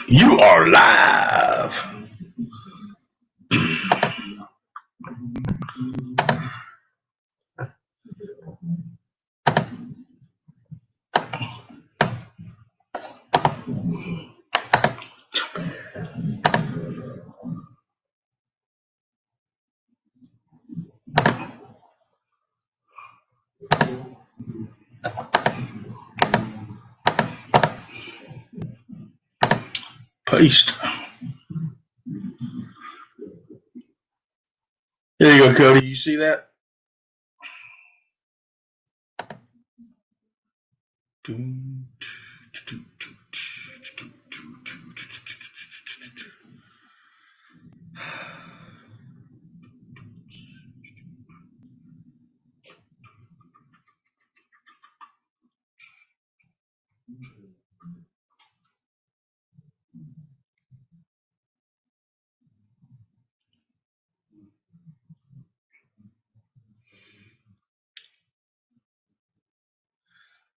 You are live. Paste. There you go, Cody. You see that?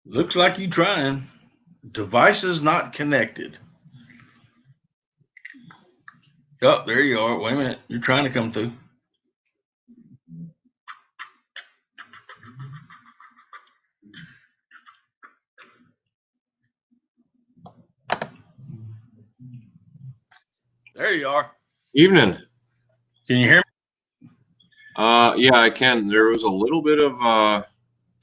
Looks like you trying. Devices not connected. Oh, there you are. Wait a minute. You're trying to come through. There you are. Evening. Can you hear me? Yeah, I can. There was a little bit of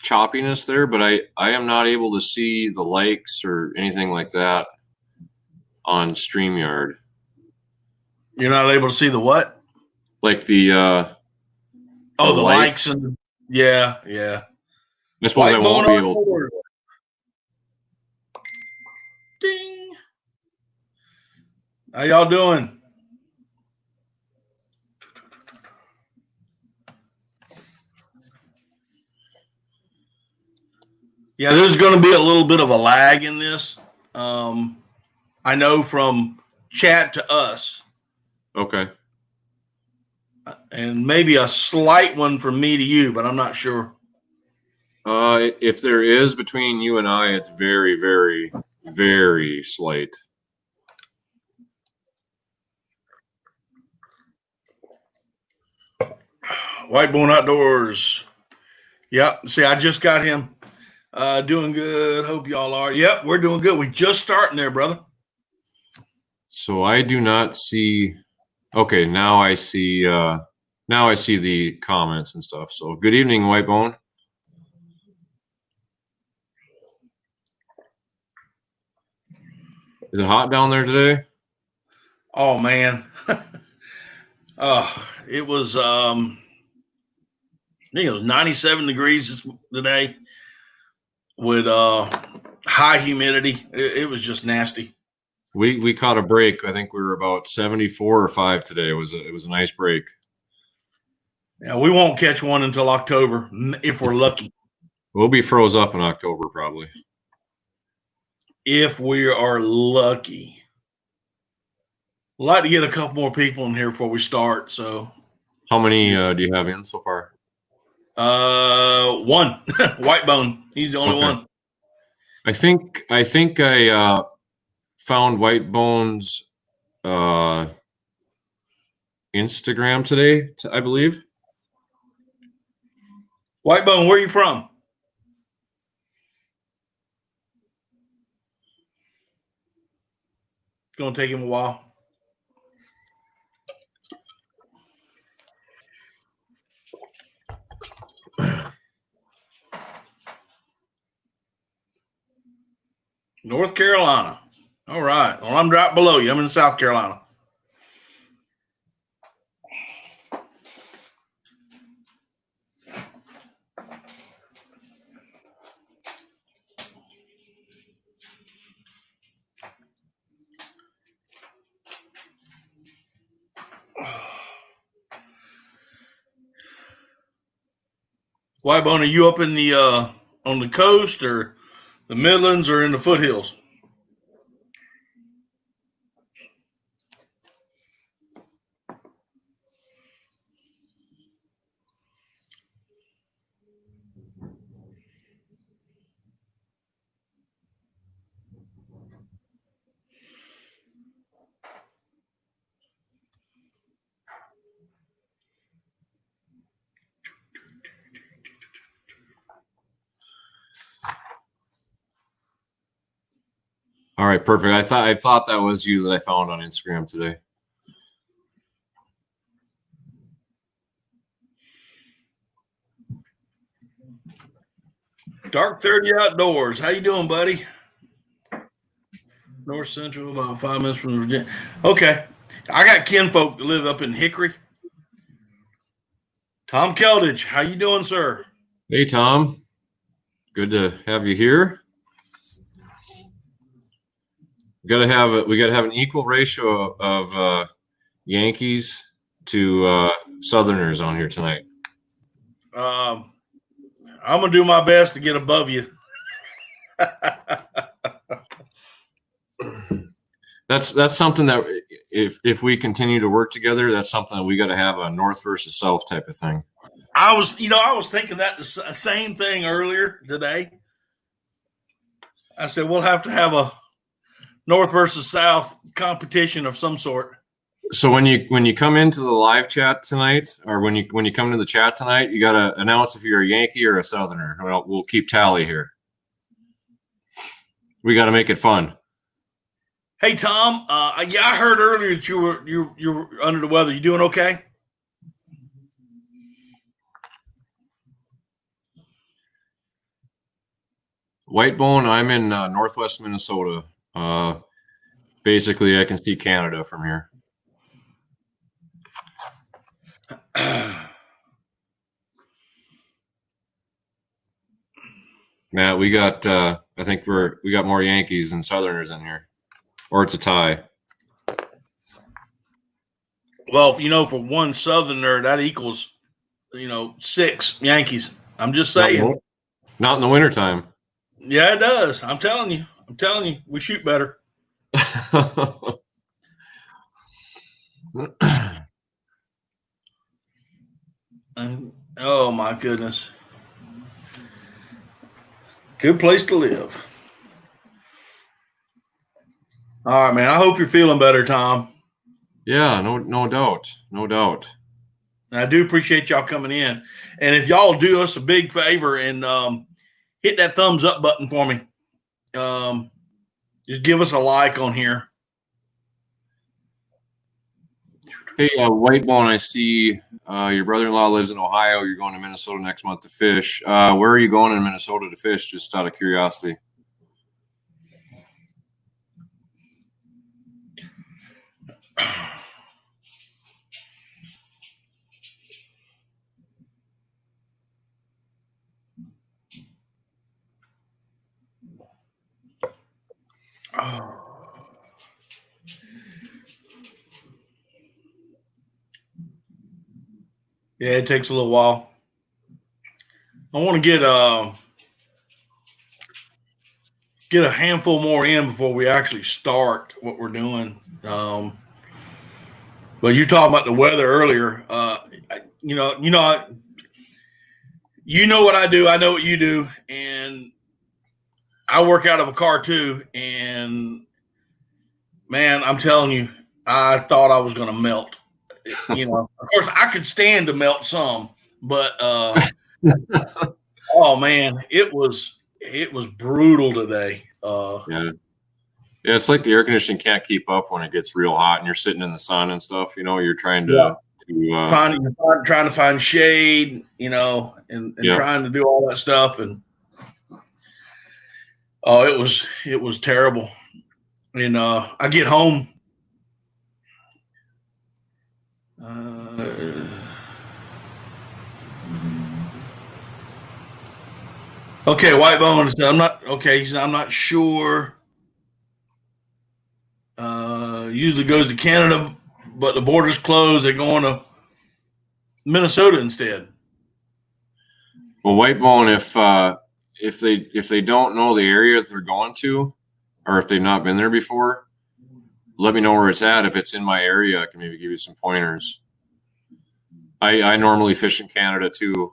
choppiness there, but I am not able to see the likes or anything like that on StreamYard. You're not able to see the what? Like the the likes and yeah. I suppose I won't be able. Ding. How y'all doing? Yeah, there's going to be a little bit of a lag in this. I know from chat to us. Okay. And maybe a slight one from me to you, but I'm not sure. If there is between you and I, it's very, very, very slight. Whitebone Outdoors. Yep. See, I just got him doing good. Hope y'all are. Yep, we're doing good. We just starting there, brother. So I do not see. Okay, now I see. Now I see the comments and stuff. So good evening, Whitebone. Is it hot down there today? Oh man. It was I think it was 97 degrees today with high humidity. It was just nasty. We caught a break. I think we were about 74 or 5 today. It was a nice break. Yeah, we won't catch one until October if we're lucky. We'll be froze up in October probably. If we are lucky. I'd like to get a couple more people in here before we start. So, how many do you have in so far? One. Whitebone. He's the only one. I think I found Whitebone's Instagram today, I believe. Whitebone, where are you from? It's going to take him a while. North Carolina. All right. Well, I'm right below you. I'm in South Carolina. Whitebone, are you up in the on the coast or the Midlands or in the foothills? All right, perfect. I thought that was you that I found on Instagram today. Dark 30 Outdoors. How you doing, buddy? North Central, about 5 minutes from Virginia. Okay. I got kinfolk that live up in Hickory. Tom Keldich, how you doing, sir? Hey, Tom. Good to have you here. We got to have an equal ratio of Yankees to Southerners on here tonight. I'm gonna do my best to get above you. That's something that if we continue to work together, that's something that we got to have a North versus South type of thing. I was thinking that the same thing earlier today. I said we'll have to have a North versus South competition of some sort. So when you come into the live chat tonight, or when you come into the chat tonight, you got to announce if you're a Yankee or a Southerner. We'll keep tally here. We got to make it fun. Hey Tom, yeah, I heard earlier that you were under the weather. You doing okay? Whitebone, I'm in northwest Minnesota. Basically, I can see Canada from here. Matt, we got I think we got more Yankees than Southerners in here, or it's a tie. Well, for one Southerner, that equals 6 Yankees. I'm just saying. Not in the wintertime. Yeah, it does. I'm telling you, we shoot better. Oh my goodness. Good place to live. All right, man. I hope you're feeling better, Tom. Yeah, no doubt. And I do appreciate y'all coming in. And if y'all do us a big favor and hit that thumbs up button for me, just give us a like on here. Hey, Whitebone, I see your brother-in-law lives in Ohio. You're going to Minnesota next month to fish. Where are you going in Minnesota to fish, just out of curiosity? Oh. Yeah, it takes a little while. I want to get a handful more in before we actually start what we're doing. But you talking about the weather earlier. You know what I do. I know what you do, and I work out of a car too. And man, I'm telling you, I thought I was going to melt. Of course, I could stand to melt some, but oh man, it was brutal today. Yeah, it's like the air conditioning can't keep up when it gets real hot and you're sitting in the sun and stuff. You're trying to trying to find shade, and trying to do all that stuff, and it was terrible. And I get home. Okay, White Bones. I'm not sure. Usually goes to Canada, but the border's closed. They're going to Minnesota instead. Well, Whitebone, if they don't know the area that they're going to, or if they've not been there before, let me know where it's at. If it's in my area, I can maybe give you some pointers. I normally fish in Canada too,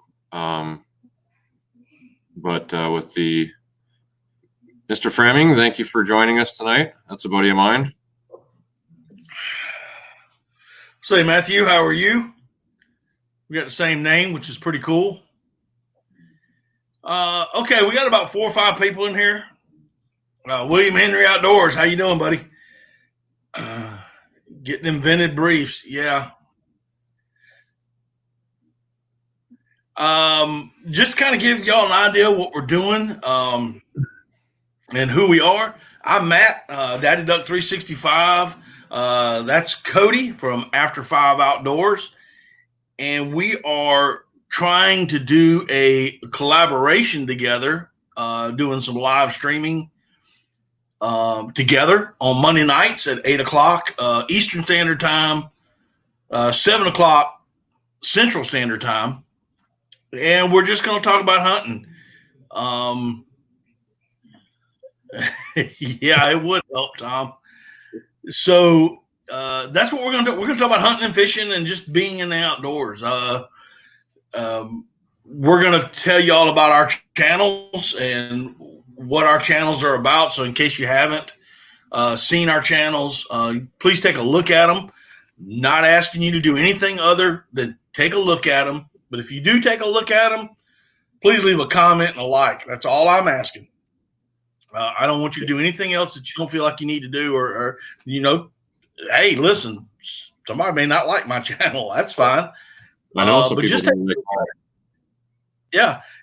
but with the Mr. Framing, thank you for joining us tonight. That's a buddy of mine. Say, Matthew, how are you? We got the same name, which is pretty cool. Okay, we got about 4 or 5 people in here. William Henry Outdoors. How you doing, buddy? Uh, Getting invented briefs. Yeah. Just to kind of give y'all an idea of what we're doing and who we are. I'm Matt, Daddy Duck 365. That's Cody from After Five Outdoors. And we are trying to do a collaboration together, doing some live streaming together on Monday nights at 8 o'clock Eastern Standard Time, 7 o'clock Central Standard Time. And we're just going to talk about hunting. Yeah, it would help, Tom. So that's what we're going to do. We're going to talk about hunting and fishing and just being in the outdoors. We're going to tell you all about our channels and what our channels are about. So in case you haven't seen our channels, please take a look at them. Not asking you to do anything other than take a look at them. But if you do take a look at them, please leave a comment and a like. That's all I'm asking. I don't want you to do anything else that you don't feel like you need to do, or hey, listen, somebody may not like my channel. That's fine. I know some but people.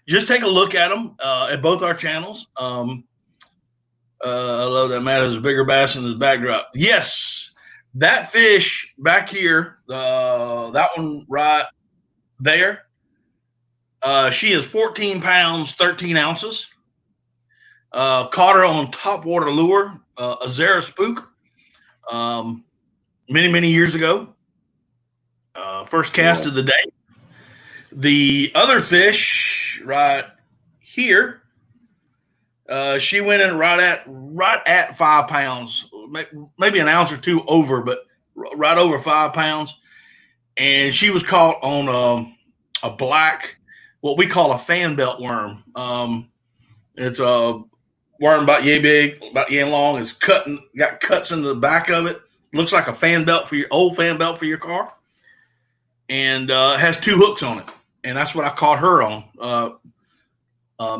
Just take a look at them at both our channels. I love that Matt has a bigger bass in his backdrop. Yes, that fish back here, that one right there. She is 14 pounds, 13 ounces. Caught her on topwater lure, a Zara spook, many years ago. First cast of the day. The other fish right here, she went in right at 5 pounds, maybe an ounce or two over, but right over 5 pounds. And she was caught on a black, what we call a fan belt worm. It's a worm about yay big, about yay long. It's got cuts in the back of it. Looks like a fan belt for your car, and has two hooks on it. And that's what I caught her on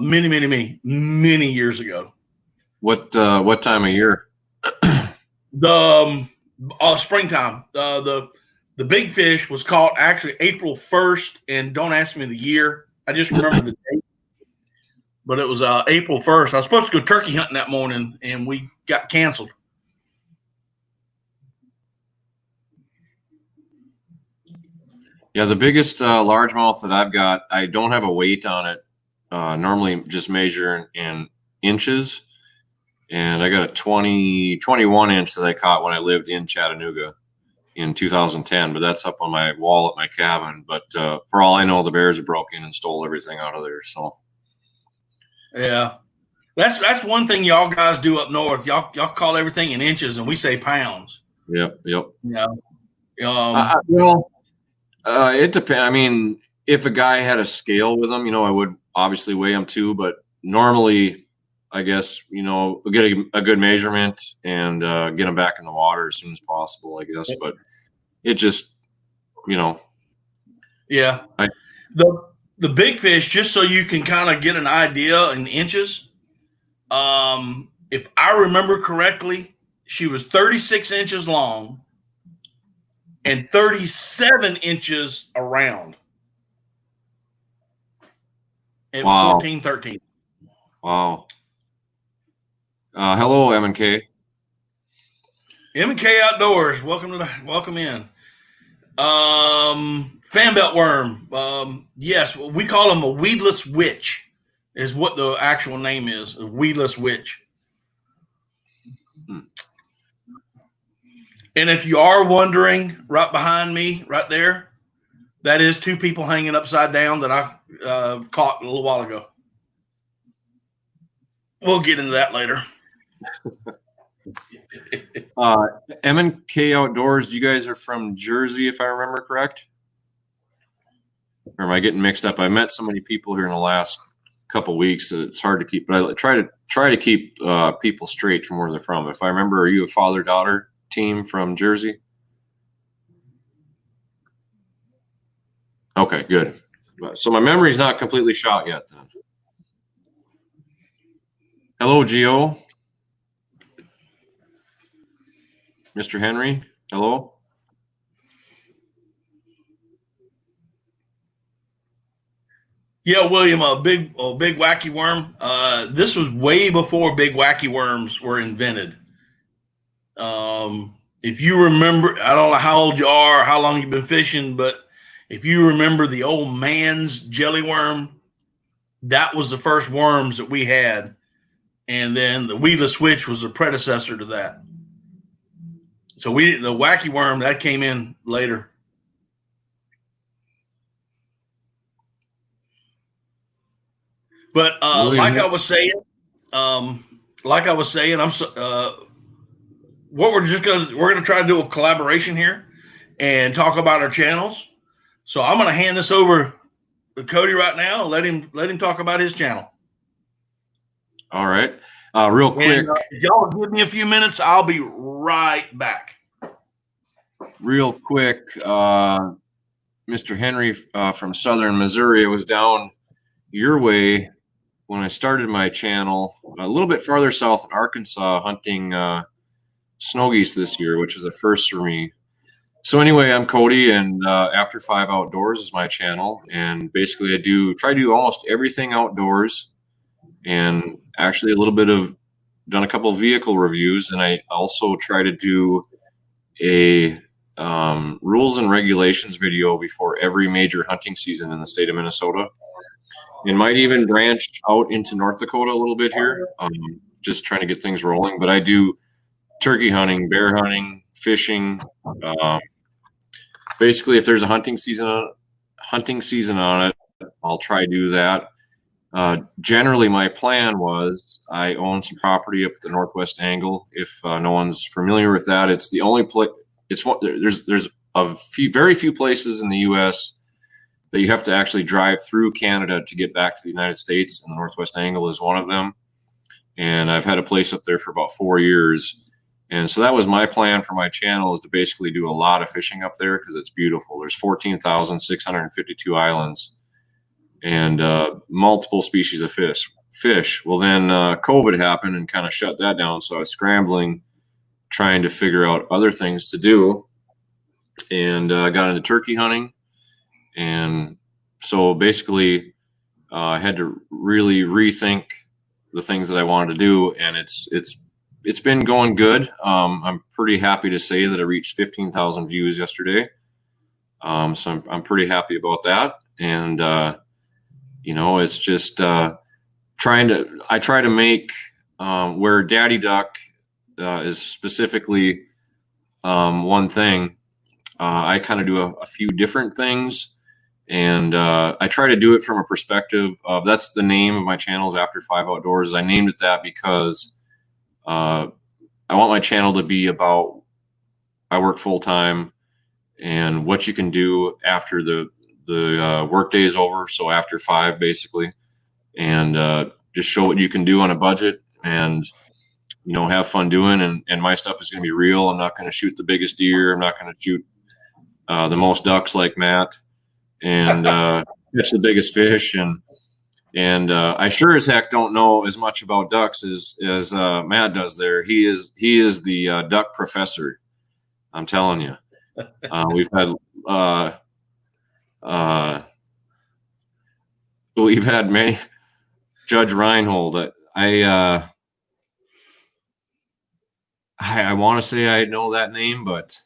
many years ago. What time of year? The springtime. The big fish was caught actually April 1st, and don't ask me the year. I just remember the date. But it was April 1st. I was supposed to go turkey hunting that morning, and we got canceled. Yeah, the biggest largemouth that I've got, I don't have a weight on it. Normally just measure in inches. And I got a 21 inch that I caught when I lived in Chattanooga in 2010. But that's up on my wall at my cabin. But for all I know, the bears have broke in and stole everything out of there. So. Yeah, that's one thing y'all guys do up north. Y'all call everything in inches, and we say pounds. Yep. Yeah. It depends. I mean, if a guy had a scale with him, I would obviously weigh him too. But normally, I guess we'll get a good measurement and get him back in the water as soon as possible. I guess, but it just, Yeah. The big fish, just so you can kind of get an idea in inches. If I remember correctly, she was 36 inches long and 37 inches around. At wow. 14, 13. Wow. Hello, M&K. M&K Outdoors. Welcome in. Fan belt worm. Yes, we call them a weedless witch is what the actual name is, a weedless witch. And if you are wondering, right behind me, right there, that is two people hanging upside down that I caught a little while ago. We'll get into that later. M&K Outdoors, you guys are from Jersey, if I remember correct? Or am I getting mixed up? I met so many people here in the last couple of weeks that it's hard to keep. But I try to keep people straight from where they're from. If I remember, are you a father-daughter team from Jersey? Okay, good. So my memory's not completely shot yet then. Hello, Gio. Mr. Henry, hello. Yeah, William, a big wacky worm. This was way before big wacky worms were invented. If you remember, I don't know how old you are, or how long you've been fishing, but if you remember the old man's jelly worm, that was the first worms that we had, and then the weedless witch was the predecessor to that. So the wacky worm that came in later. But William, like I was saying, what we're gonna try to do a collaboration here and talk about our channels. So I'm gonna hand this over to Cody right now. And let him talk about his channel. all right. Real quick. And if y'all give me a few minutes, I'll be right back. Real quick, Mr. Henry from Southern Missouri, I was down your way when I started my channel, a little bit farther south in Arkansas, hunting snow geese this year, which is a first for me. So anyway, I'm Cody, and After 5 Outdoors is my channel, and basically I try to do almost everything outdoors, and actually done a couple of vehicle reviews, and I also try to do a rules and regulations video before every major hunting season in the state of Minnesota, and might even branch out into North Dakota a little bit here, just trying to get things rolling. But I do turkey hunting, bear hunting, fishing. Basically, if there's a hunting season on it, I'll try to do that. Generally, my plan was I own some property up at the Northwest Angle. If no one's familiar with that, it's the only place. There's very few places in the U.S. that you have to actually drive through Canada to get back to the United States, and the Northwest Angle is one of them. And I've had a place up there for about 4 years. And so that was my plan for my channel, is to basically do a lot of fishing up there because it's beautiful. There's 14,652 islands and multiple species of fish. Well, then COVID happened and kind of shut that down. So I was scrambling, trying to figure out other things to do, and got into turkey hunting. And so basically I had to really rethink the things that I wanted to do, and it's been going good. I'm pretty happy to say that I reached 15,000 views yesterday. So I'm pretty happy about that. And, it's just I try to make where Daddy Duck is specifically one thing. I kind of do a few different things. And I try to do it from a perspective of, that's the name of my channel, is After 5 Outdoors. I named it that because I want my channel to be about, I work full time and what you can do after the work day is over. So after 5, basically, and just show what you can do on a budget, and have fun doing. And my stuff is going to be real. I'm not going to shoot the biggest deer. I'm not going to shoot the most ducks like Matt, and catch the biggest fish. And I sure as heck don't know as much about ducks as Matt does there. He is the duck professor. I'm telling you. We've had many. Judge Reinhold. I want to say I know that name, but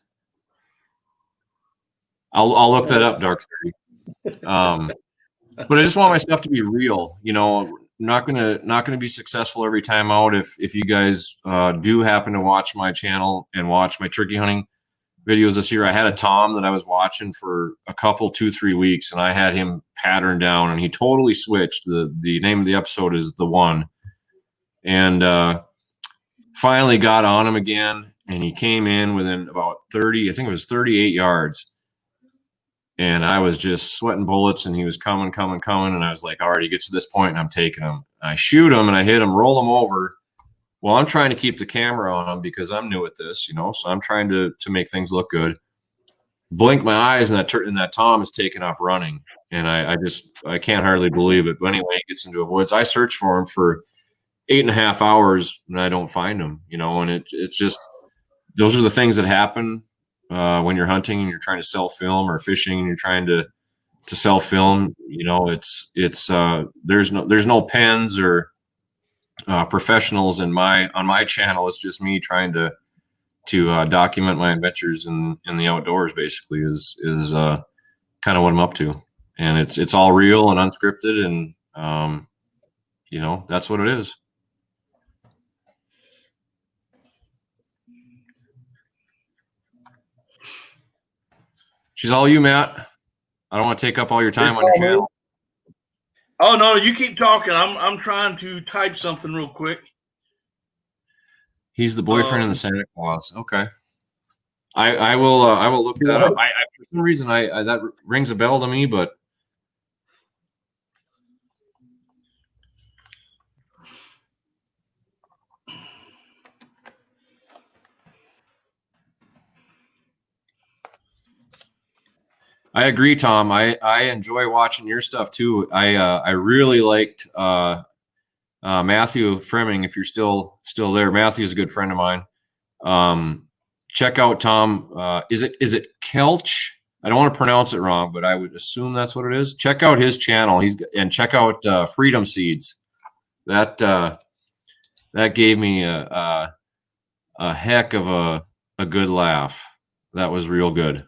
I'll look that up, Dark 30. But I just want my stuff to be real. I'm not gonna be successful every time out. If you guys do happen to watch my channel and watch my turkey hunting videos this year, I had a Tom that I was watching for a couple, 2-3 weeks, and I had him patterned down, and he totally switched. The name of the episode is The One, and finally got on him again, and he came in within about 30, I think it was 38 yards. And I was just sweating bullets, and he was coming. And I was like, all right, he gets to this point and I'm taking him. I shoot him and I hit him, roll him over. Well, I'm trying to keep the camera on him because I'm new at this, so I'm trying to make things look good. Blink my eyes, and that Tom is taking off running. And I can't hardly believe it. But anyway, he gets into the woods. I search for him for 8.5 hours and I don't find him, and it's just, those are the things that happen when you're hunting and you're trying to sell film, or fishing and you're trying to sell film. You know, it's there's no pens or professionals on my channel. It's just me trying to document my adventures in the outdoors. Basically, is kind of what I'm up to, and it's all real and unscripted, and you know, that's what it is. She's all you, Matt. I don't want to take up all your time on your channel. Oh no, you keep talking. I'm trying to type something real quick. He's the boyfriend in the Santa Claus. Okay. I will look that up. I for some reason that rings a bell to me, but I agree, Tom. I enjoy watching your stuff too. I really liked Matthew Fremming. If you're still there, Matthew's a good friend of mine. Check out Tom. Is it Kelch? I don't want to pronounce it wrong, but I would assume that's what it is. Check out his channel. And check out Freedom Seeds. That gave me a heck of a good laugh. That was real good.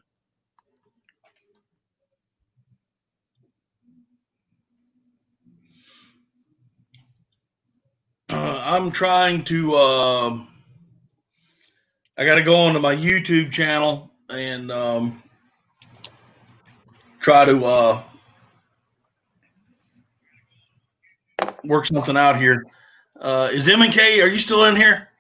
I'm trying to. I got to go onto my YouTube channel and try to work something out here. Is M&K? Are you still in here?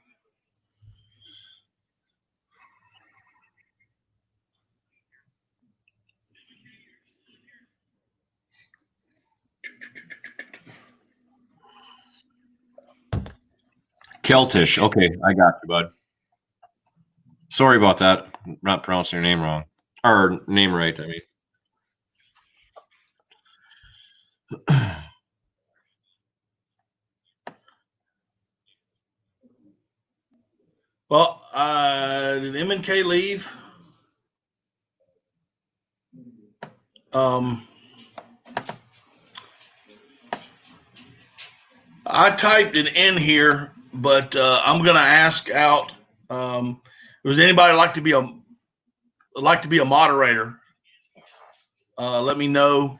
Keltish. Okay, I got you, bud. Sorry about that. I'm not pronouncing your name wrong. Or name right, I mean. Well, did M&K leave? I typed it in here, but I'm going to ask out. Does anybody like to be a moderator? Let me know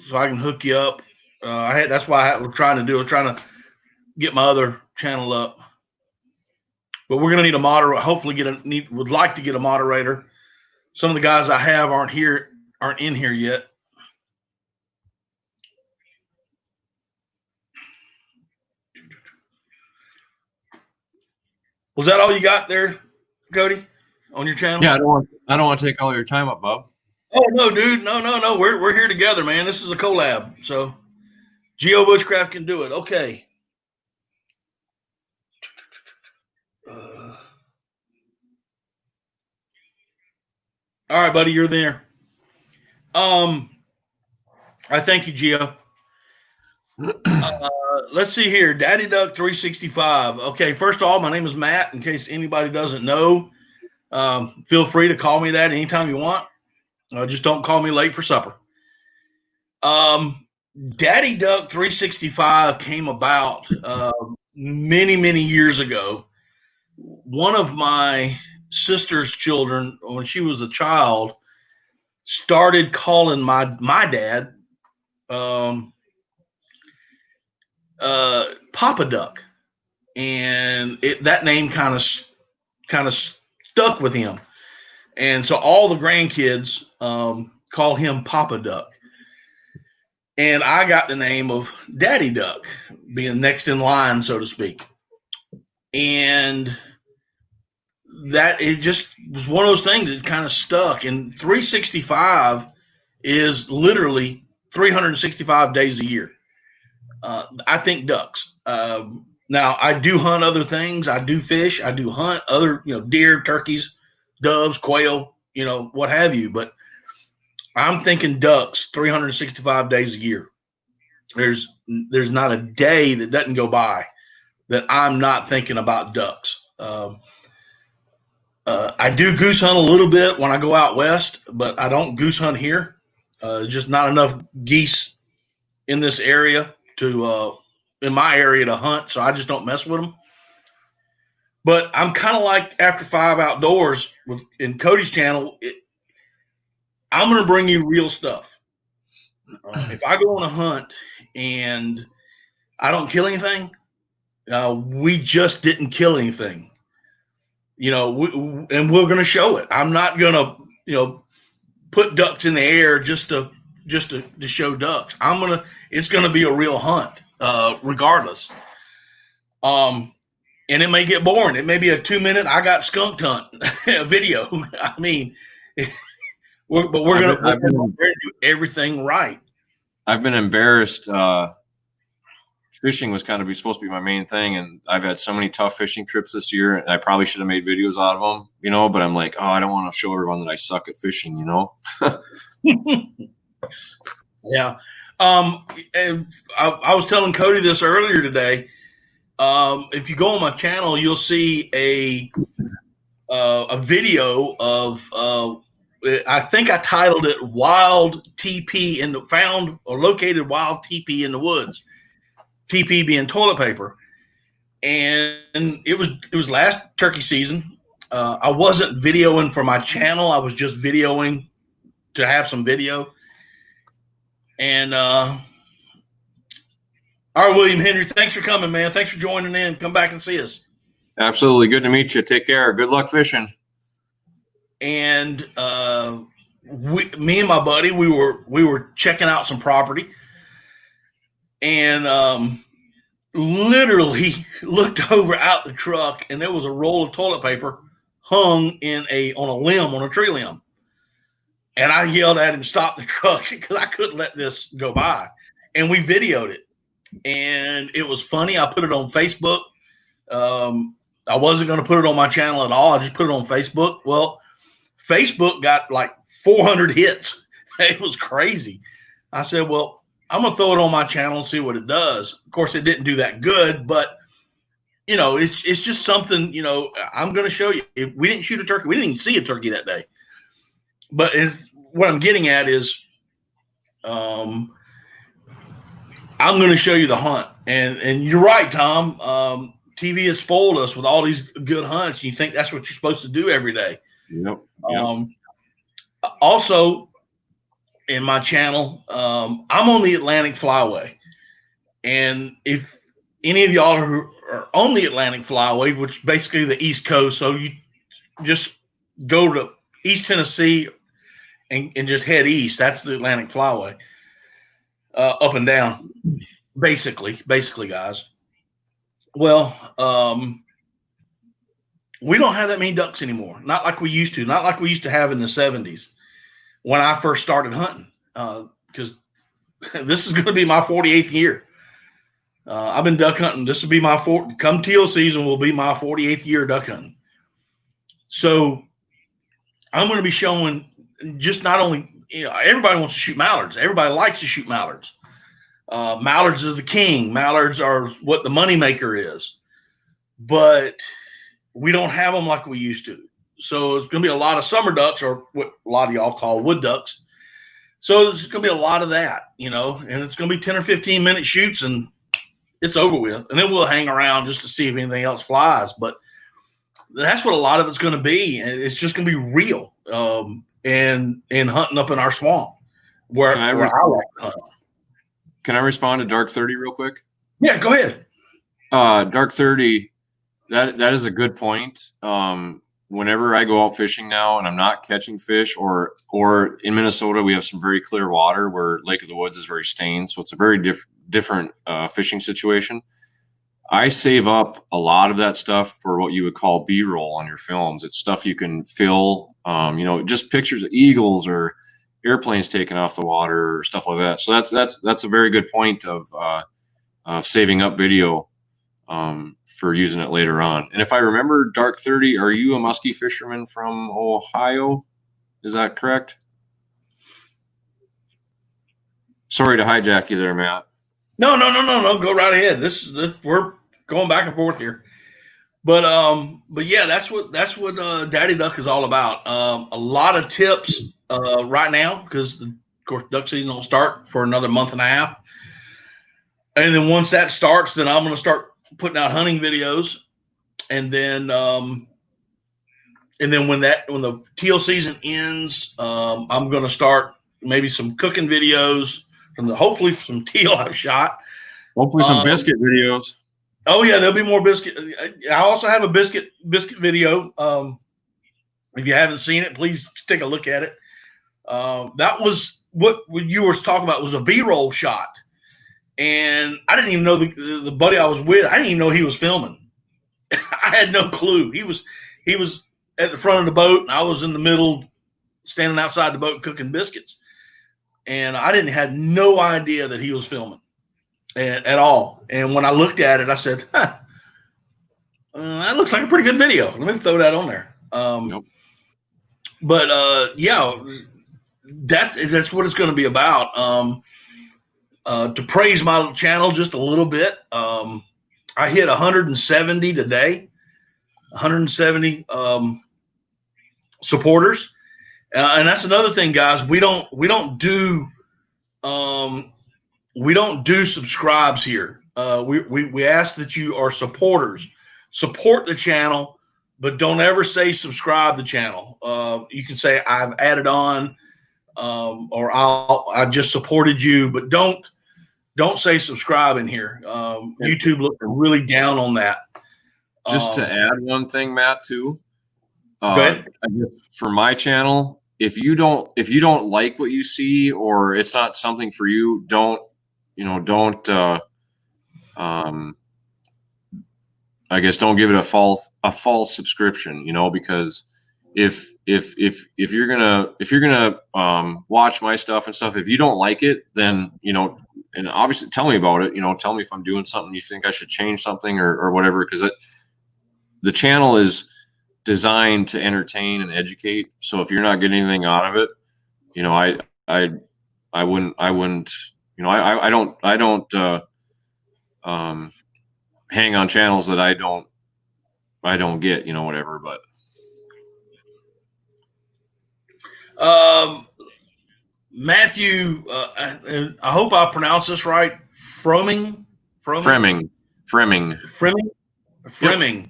so I can hook you up. That's why I was trying to do. I was trying to get my other channel up, but we're going to need a moderator. Hopefully, would like to get a moderator. Some of the guys I have aren't in here yet. Was that all you got there, Cody, on your channel? Yeah, I don't want to take all your time up, Bob. Oh no, dude, no. We're here together, man. This is a collab, so Geo Bushcraft can do it. Okay. All right, buddy, you're there. I thank you, Geo. Let's see here. Daddy Duck 365. Okay, first of all, my name is Matt. In case anybody doesn't know, feel free to call me that anytime you want. Just don't call me late for supper. Daddy Duck 365 came about many, many years ago. One of my sister's children, when she was a child, started calling my dad Papa Duck, and that name kind of stuck with him, and so all the grandkids call him Papa Duck, and I got the name of Daddy Duck, being next in line, so to speak, and that it just was one of those things that kind of stuck. And 365 is literally 365 days a year. I think ducks. Now I do hunt other things. I do fish. I do hunt other, deer, turkeys, doves, quail, what have you. But I'm thinking ducks 365 days a year. There's not a day that doesn't go by that I'm not thinking about ducks. I do goose hunt a little bit when I go out west, but I don't goose hunt here. Just not enough geese in this area in my area to hunt, so I just don't mess with them. But I'm kind of like After Five Outdoors in Cody's channel. I'm going to bring you real stuff. If I go on a hunt and I don't kill anything, we just didn't kill anything. And we're going to show it. I'm not going to, put ducks in the air just to show ducks. It's going to be a real hunt, regardless. And it may get boring. It may be a 2-minute I got skunked hunt video. I mean, we're going to do everything right. I've been embarrassed. Fishing was kind of supposed to be my main thing, and I've had so many tough fishing trips this year, and I probably should have made videos out of them, but I'm like, I don't want to show everyone that I suck at fishing, Yeah. And I was telling Cody this earlier today. If you go on my channel, you'll see a video of I think I titled it "Wild TP Found or Located Wild TP in the Woods." TP being toilet paper, and it was last turkey season. I wasn't videoing for my channel; I was just videoing to have some video. And all right, William Henry, thanks for coming, man. Thanks for joining in. Come back and see us. Absolutely. Good to meet you. Take care. Good luck fishing. And me and my buddy, we were checking out some property, and literally looked over out the truck, and there was a roll of toilet paper hung on a limb, on a tree limb. And I yelled at him, "Stop the truck," because I couldn't let this go by. And we videoed it. And it was funny. I put it on Facebook. I wasn't going to put it on my channel at all. I just put it on Facebook. Well, Facebook got like 400 hits. It was crazy. I said, well, I'm going to throw it on my channel and see what it does. Of course, it didn't do that good, but it's just something, I'm going to show you. If we didn't shoot a turkey. We didn't even see a turkey that day. But what I'm getting at is, I'm going to show you the hunt. And you're right, Tom. TV has spoiled us with all these good hunts. You think that's what you're supposed to do every day. Yep. Also, in my channel, I'm on the Atlantic Flyway. And if any of y'all are on the Atlantic Flyway, which is basically the East Coast, so you just go to East Tennessee and just head east. That's the Atlantic Flyway, up and down, basically, guys. Well, we don't have that many ducks anymore. Not like we used to. Not like we used to have in the 70s when I first started hunting. Because this is going to be my 48th year. I've been duck hunting. This will be come teal season will be my 48th year duck hunting. So I'm going to be showing just not only, everybody wants to shoot mallards. Everybody likes to shoot mallards. Mallards are the king. Mallards are what the moneymaker is. But we don't have them like we used to. So it's going to be a lot of summer ducks, or what a lot of y'all call wood ducks. So there's going to be a lot of that, and it's going to be 10 or 15 minute shoots and it's over with. And then we'll hang around just to see if anything else flies. But that's what a lot of it's going to be. And it's just going to be real. And hunting up in our swamp where I like to hunt. Can I respond to Dark 30 real quick? Yeah, go ahead. Dark 30, that is a good point. Whenever I go out fishing now and I'm not catching fish, or in Minnesota, we have some very clear water where Lake of the Woods is very stained. So it's a very different fishing situation. I save up a lot of that stuff for what you would call B-roll on your films. It's stuff you can fill, just pictures of eagles or airplanes taking off the water or stuff like that. So that's a very good point of saving up video for using it later on. And if I remember, Dark 30, are you a muskie fisherman from Ohio? Is that correct? Sorry to hijack you there, Matt. No. Go right ahead. This we're going back and forth here. But yeah, that's what Daddy Duck is all about. A lot of tips right now because of course duck season will start for another month and a half, and then once that starts, then I'm going to start putting out hunting videos, and then when the teal season ends, I'm going to start maybe some cooking videos from hopefully some teal I've shot. Hopefully some biscuit videos. Oh yeah, there'll be more biscuit. I also have a biscuit video. If you haven't seen it, please take a look at it. That was what you were talking about was a B-roll shot, and I didn't even know the buddy I was with. I didn't even know he was filming. I had no clue. He was at the front of the boat, and I was in the middle, standing outside the boat cooking biscuits, and I didn't had no idea that he was filming at all. And when I looked at it, I said, huh, that looks like a pretty good video. Let me throw that on there. Nope. But yeah, that's what it's going to be about. To praise my channel just a little bit, I hit 170 today, 170 supporters, and that's another thing, guys. We don't do subscribes here. We ask that you are supporters. Support the channel, but don't ever say subscribe the channel. You can say I've added on, or I just supported you, but don't say subscribe in here. YouTube looks really down on that. Just to add one thing, Matt, too. Go ahead. I guess for my channel, if you don't like what you see or it's not something for you, don't I guess don't give it a false subscription, because if you're gonna watch my stuff and stuff, if you don't like it, then and obviously tell me about it. Tell me if I'm doing something you think I should change something or whatever, because the channel is designed to entertain and educate. So if you're not getting anything out of it, I wouldn't I don't hang on channels that I don't get, whatever. But Matthew, I hope I pronounced this right. Fremming. Yep.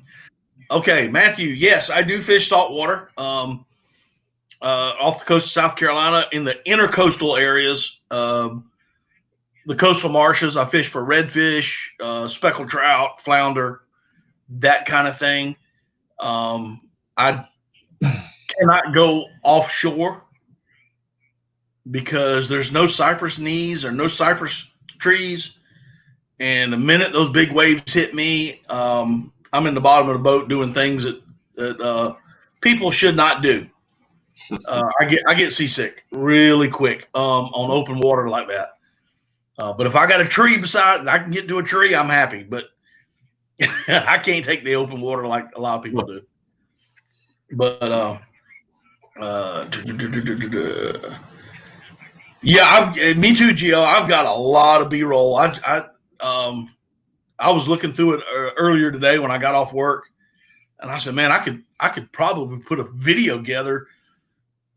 Okay, Matthew. Yes, I do fish saltwater. Off the coast of South Carolina in the intercoastal areas, the coastal marshes. I fish for redfish, speckled trout, flounder, that kind of thing. I cannot go offshore because there's no cypress knees or no cypress trees. And the minute those big waves hit me, I'm in the bottom of the boat doing things that people should not do. I get seasick really quick on open water like that. But if I got a tree beside, I can get to a tree, I'm happy. But I can't take the open water like a lot of people do. But yeah, me too, Gio. I've got a lot of B-roll. I was looking through it earlier today when I got off work, and I said, man, I could probably put a video together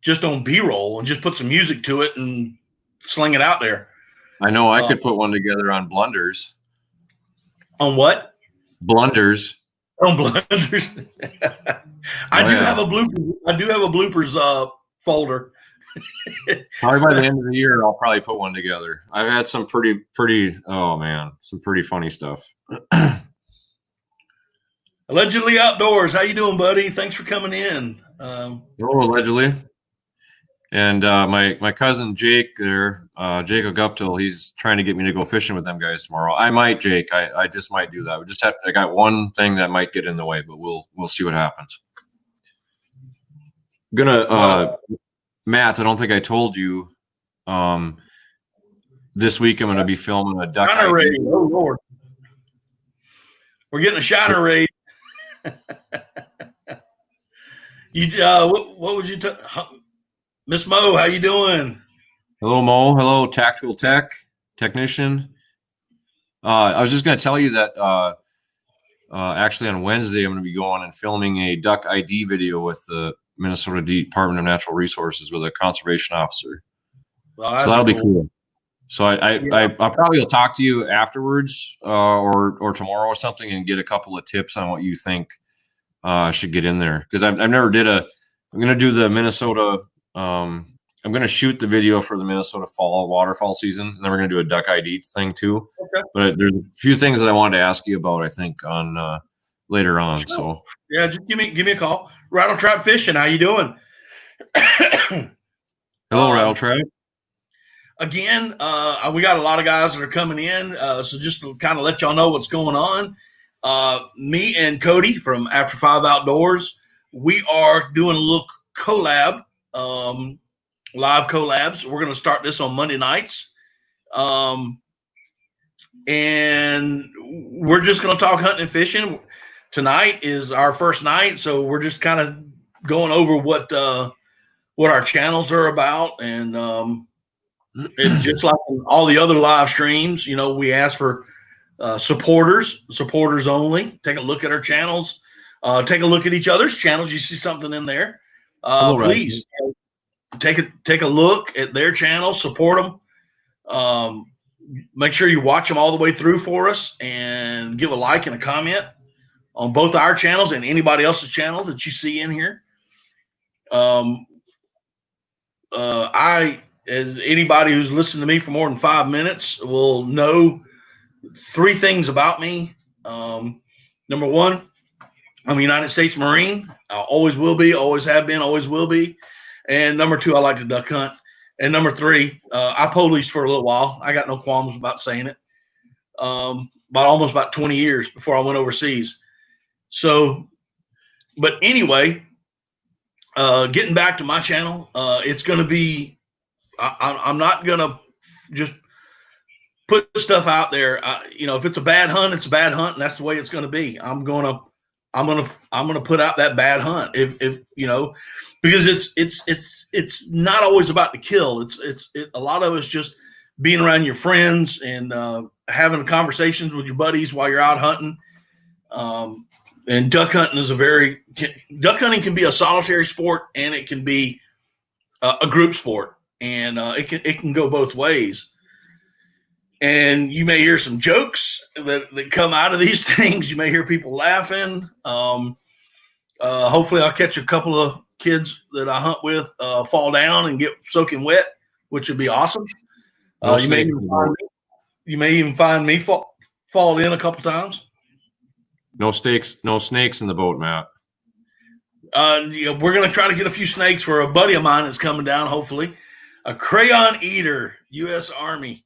just on B-roll and just put some music to it and sling it out there. I know I could put one together on blunders. On what? Blunders. On blunders. I do have a bloopers folder. Probably by the end of the year, I'll probably put one together. I've had some pretty. Oh man, some pretty funny stuff. Allegedly Outdoors. How you doing, buddy? Thanks for coming in. Allegedly. And my cousin Jake there, Jake Guptill, he's trying to get me to go fishing with them guys tomorrow. I might, Jake. I just might do that. We just have to. I got one thing that might get in the way, but we'll see what happens. I'm gonna Matt, I don't think I told you. This week I'm gonna be filming a duck shiner raid. Oh Lord, we're getting a shiner raid. You what would you Miss Mo, how you doing? Hello, Mo. Hello, Tactical Technician. I was just going to tell you that Actually, on Wednesday, I'm going to be going and filming a duck ID video with the Minnesota Department of Natural Resources with a conservation officer. Well, So that'll be cool. So I probably will talk to you afterwards or tomorrow or something and get a couple of tips on what you think should get in there, because I've never did I'm going to do the Minnesota. I'm going to shoot the video for the Minnesota fall waterfowl season, and then we're going to do a duck ID thing too. Okay. But there's a few things that I wanted to ask you about, I think, on later on. Sure. So yeah, just give me a call. Rattle Trap Fishing, how you doing? Hello, Rattle Trap. Again, we got a lot of guys that are coming in, so just to kind of let y'all know what's going on. Me and Cody from After 5 Outdoors, we are doing a little collab, live collabs. We're going to start this on Monday nights, and we're just going to talk hunting and fishing. Tonight is our first night, so we're just kind of going over what our channels are about, and just like in all the other live streams, we ask for supporters only. Take a look at our channels. Take a look at each other's channels. You see something in there, please take a look at their channels. Support them. Make sure you watch them all the way through for us, and give a like and a comment on both our channels and anybody else's channel that you see in here. As anybody who's listened to me for more than 5 minutes will know 3 things about me. Number 1, I'm a United States Marine. I always will be, always have been, always will be. And number 2, I like to duck hunt. And number 3, I policed for a little while. I got no qualms about saying it. About 20 years before I went overseas. So, but anyway, getting back to my channel, it's going to be, I'm not going to just put stuff out there. If it's a bad hunt, it's a bad hunt, and that's the way it's going to be. I'm going to put out that bad hunt if because it's not always about the kill. It's a lot of it's just being around your friends and having conversations with your buddies while you're out hunting. And duck hunting is duck hunting can be a solitary sport, and it can be a group sport, and it can go both ways. And you may hear some jokes that come out of these things. You may hear people laughing. Hopefully I'll catch a couple of kids that I hunt with fall down and get soaking wet, which would be awesome. You may even find me fall in a couple times. No snakes in the boat, Matt. We're going to try to get a few snakes for a buddy of mine that's coming down, hopefully. A crayon eater, U.S. Army.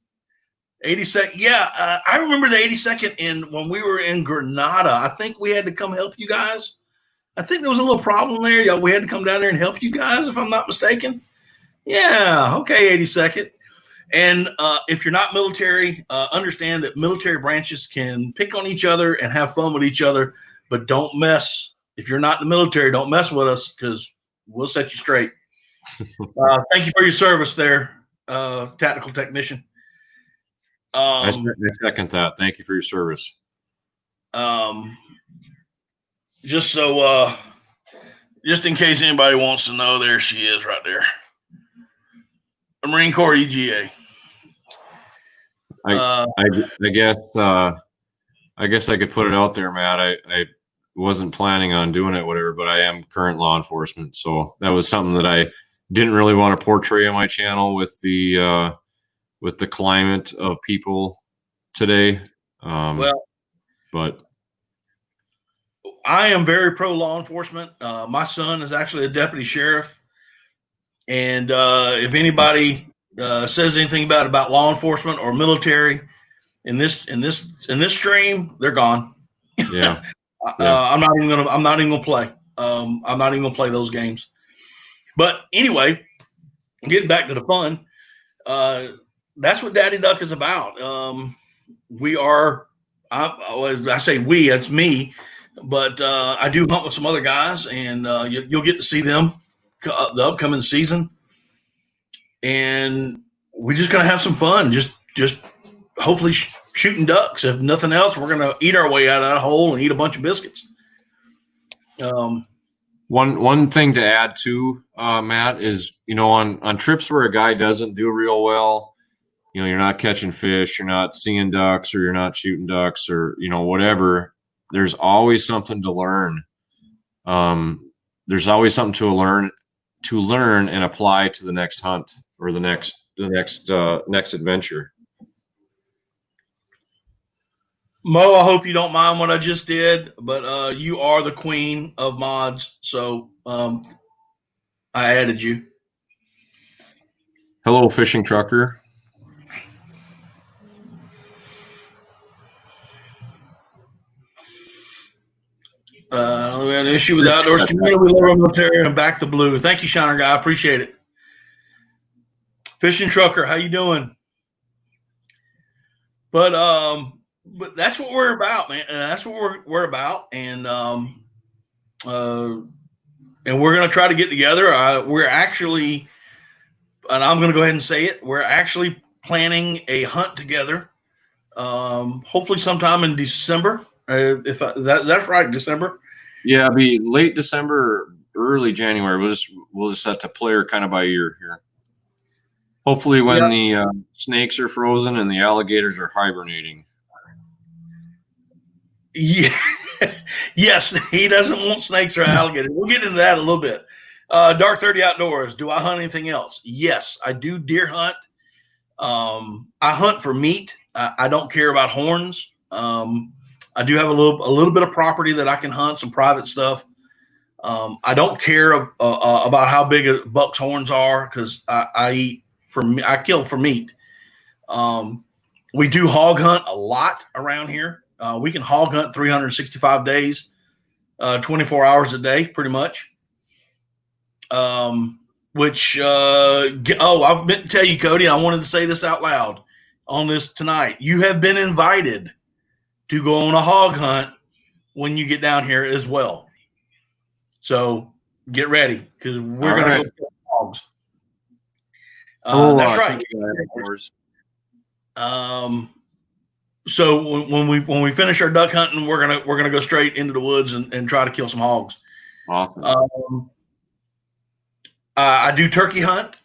82nd. Yeah, I remember the 82nd when we were in Grenada. I think we had to come help you guys. I think there was a little problem there. Yeah, we had to come down there and help you guys, if I'm not mistaken. Yeah, okay, 82nd. And if you're not military, understand that military branches can pick on each other and have fun with each other, but don't mess. If you're not in the military, don't mess with us, because we'll set you straight. Thank you for your service there, tactical technician. I second that. Thank you for your service. Just in case anybody wants to know, there she is right there. The Marine Corps EGA. I guess I could put it out there, Matt. I wasn't planning on doing it, whatever, but I am current law enforcement, so that was something that I didn't really want to portray on my channel with the climate of people today. But I am very pro law enforcement. My son is actually a deputy sheriff, and if anybody says anything about law enforcement or military in this stream, they're gone. Yeah. I'm not even gonna play. I'm not even gonna play those games. But anyway, getting back to the fun, that's what Daddy Duck is about. I say we, it's me, but I do hunt with some other guys, and you'll get to see them the upcoming season. And we're just gonna have some fun. Just hopefully shooting ducks. If nothing else, we're going to eat our way out of that hole and eat a bunch of biscuits. One thing to add to Matt is, on trips where a guy doesn't do real well, you're not catching fish, you're not seeing ducks, or you're not shooting ducks, or whatever. There's always something to learn. There's always something to learn and apply to the next hunt or the next adventure. Mo, I hope you don't mind what I just did, but you are the queen of mods, so I added you. Hello, fishing trucker. We had an issue with the outdoors community. We love our military and back the blue. Thank you, Shiner Guy. I appreciate it. Fishing trucker, how you doing? But that's what we're about, man. That's what we're about, and we're gonna try to get together. We're actually, and I'm gonna go ahead and say it. We're actually planning a hunt together. Hopefully, sometime in December. That's right, December. Yeah, it'll be late December, early January. We'll just have to play her kind of by ear here. Hopefully, when the snakes are frozen and the alligators are hibernating. Yeah. Yes, he doesn't want snakes or alligators. We'll get into that a little bit. Dark 30 Outdoors. Do I hunt anything else? Yes, I do deer hunt. I hunt for meat. I don't care about horns. I do have a little bit of property that I can hunt, some private stuff. I don't care about how big a buck's horns are because I kill for meat. We do hog hunt a lot around here. We can hog hunt 365 days, 24 hours a day, pretty much. I meant to tell you, Cody, I wanted to say this out loud on this tonight. You have been invited to go on a hog hunt when you get down here as well. So get ready because we're going to go kill hogs. That's right. So when we finish our duck hunting, we're gonna go straight into the woods and try to kill some hogs. Awesome. I do turkey hunt.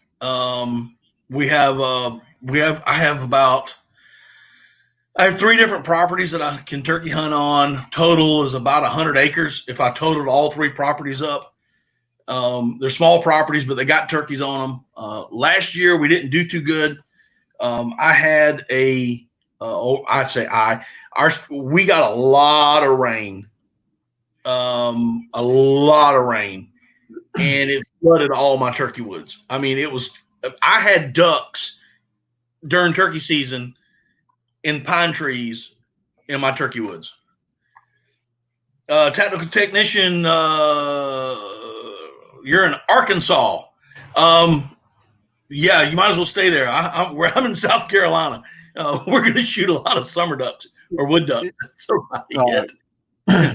I have 3 different properties that I can turkey hunt on. Total is about 100 acres. If I totaled all 3 properties up, they're small properties, but they got turkeys on them. Last year we didn't do too good. I had we got a lot of rain, and it flooded all my turkey woods. I mean, I had ducks during turkey season in pine trees in my turkey woods. Technical technician, you're in Arkansas. Yeah, you might as well stay there. I'm in South Carolina. We're going to shoot a lot of summer ducks or wood ducks.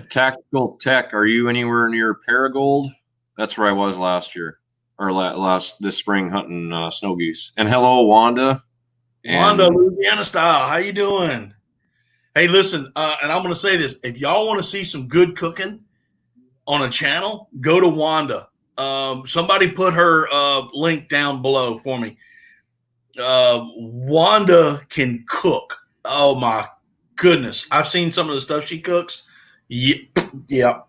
Tactical Tech, are you anywhere near Paragold? That's where I was last year, or this spring hunting snow geese. And hello, Wanda. Wanda, Louisiana style. How you doing? Hey, listen, and I'm going to say this. If y'all want to see some good cooking on a channel, go to Wanda. Somebody put her link down below for me. Wanda can cook. Oh my goodness. I've seen some of the stuff she cooks. Yeah.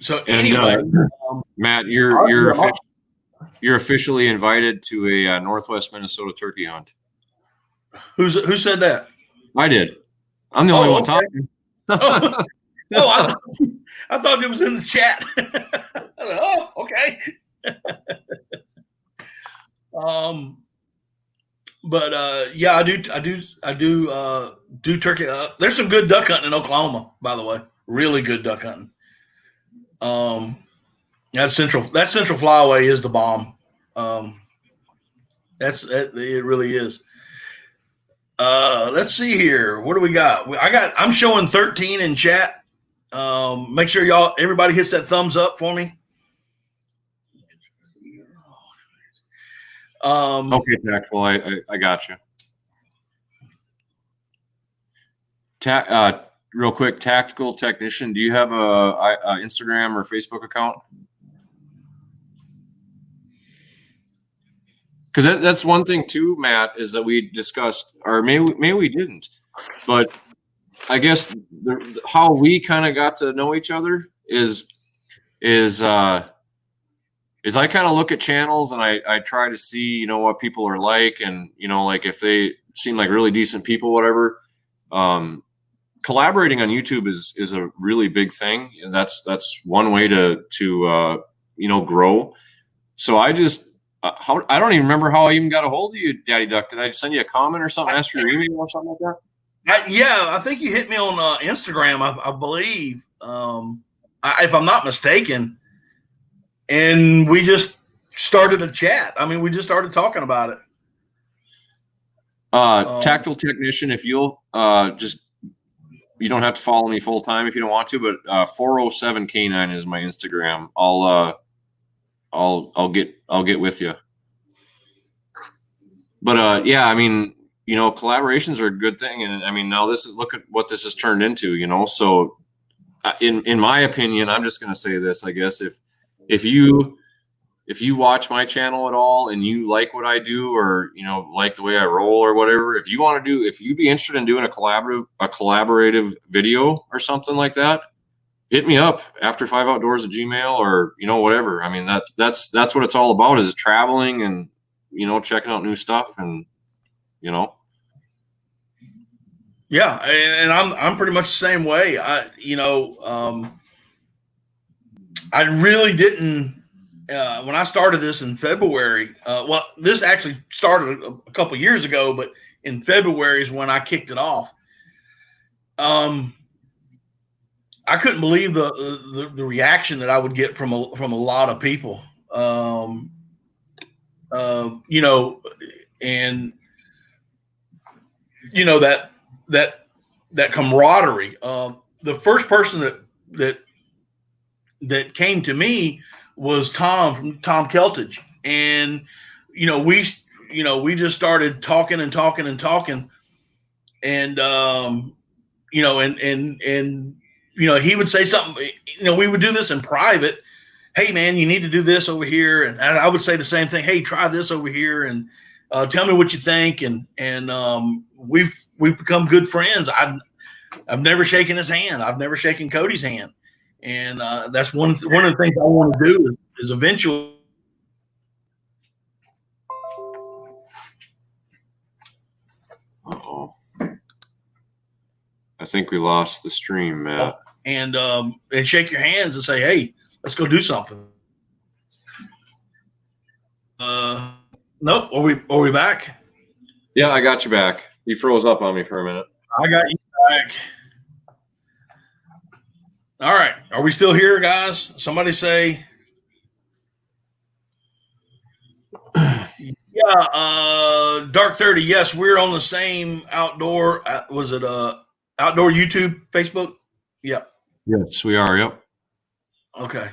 So anyway, Matt, you're officially invited to a Northwest Minnesota turkey hunt. Who said that? I did. I'm the only one talking. I thought it was in the chat. Okay. Yeah, I do turkey. There's some good duck hunting in Oklahoma, by the way. Really good duck hunting. That central flyway is the bomb. It really is. Let's see here. What do we got? I'm showing 13 in chat. Make sure everybody hits that thumbs up for me. Okay, tactful. I got you. Real quick, tactical technician. Do you have a Instagram or Facebook account? Because that's one thing too, Matt, is that we discussed, or maybe we didn't, but I guess how we kind of got to know each other is I kind of look at channels and I try to see, you know, what people are like, and, you know, like if they seem like really decent people, whatever. Collaborating on YouTube is a really big thing, and that's one way to you know, grow. So I just I don't even remember how I even got a hold of you, Daddy Duck. Did I send you a comment or something? Ask for your email or something like that? Yeah, I think you hit me on Instagram, I believe, if I'm not mistaken, and we just started a chat. I mean, we just started talking about it. Tactile technician. If you'll just, you don't have to follow me full time if you don't want to, but 407K9 is my Instagram. I'll get with you. But yeah, I mean, you know, collaborations are a good thing, and I mean, now look at what this has turned into, you know. So in my opinion, I'm just going to say this, I guess, if you watch my channel at all and you like what I do, or, you know, like the way I roll or whatever, if you'd be interested in doing a collaborative video or something like that, hit me up after 5outdoors at Gmail, or, you know, whatever. I mean, that's what it's all about, is traveling and, you know, checking out new stuff, and, you know. Yeah, and I'm pretty much the same way. I really didn't when I started this in February. Well, this actually started a couple years ago, but in February is when I kicked it off. I couldn't believe the reaction that I would get from a lot of people. You know, and you know that camaraderie. The first person that came to me was Tom from Tom Keltage, and you know we just started talking and talking and talking, and you know and you know, he would say something. You know, we would do this in private. Hey man, you need to do this over here, and I would say the same thing. Hey, try this over here, and tell me what you think. And we've become good friends. I've never shaken his hand. I've never shaken Cody's hand, and that's one of the things I want to do is eventually. Uh-oh. I think we lost the stream, Matt. And shake your hands and say, hey, let's go do something. Nope. Are we back? Yeah, I got you back. You froze up on me for a minute. I got you back. All right. Are we still here, guys? Somebody say. Yeah, Dark 30. Yes, we're on the same outdoor. Was it outdoor YouTube, Facebook? Yep. Yes, we are. Yep. Okay.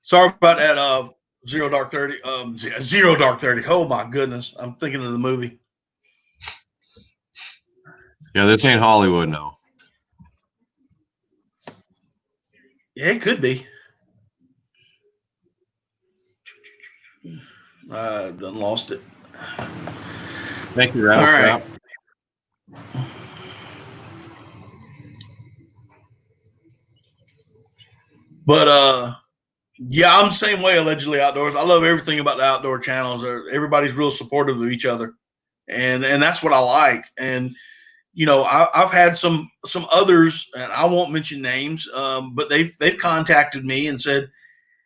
Sorry about that. Zero Dark 30. Zero Dark 30. Oh my goodness, I'm thinking of the movie. Yeah, this ain't Hollywood now. Yeah, it could be. I've done lost it. Thank you, Rattle. All right. But yeah, I'm the same way. Allegedly Outdoors. I love everything about the outdoor channels. Everybody's real supportive of each other, and that's what I like. And you know, I've had some others, and I won't mention names, but they've contacted me and said,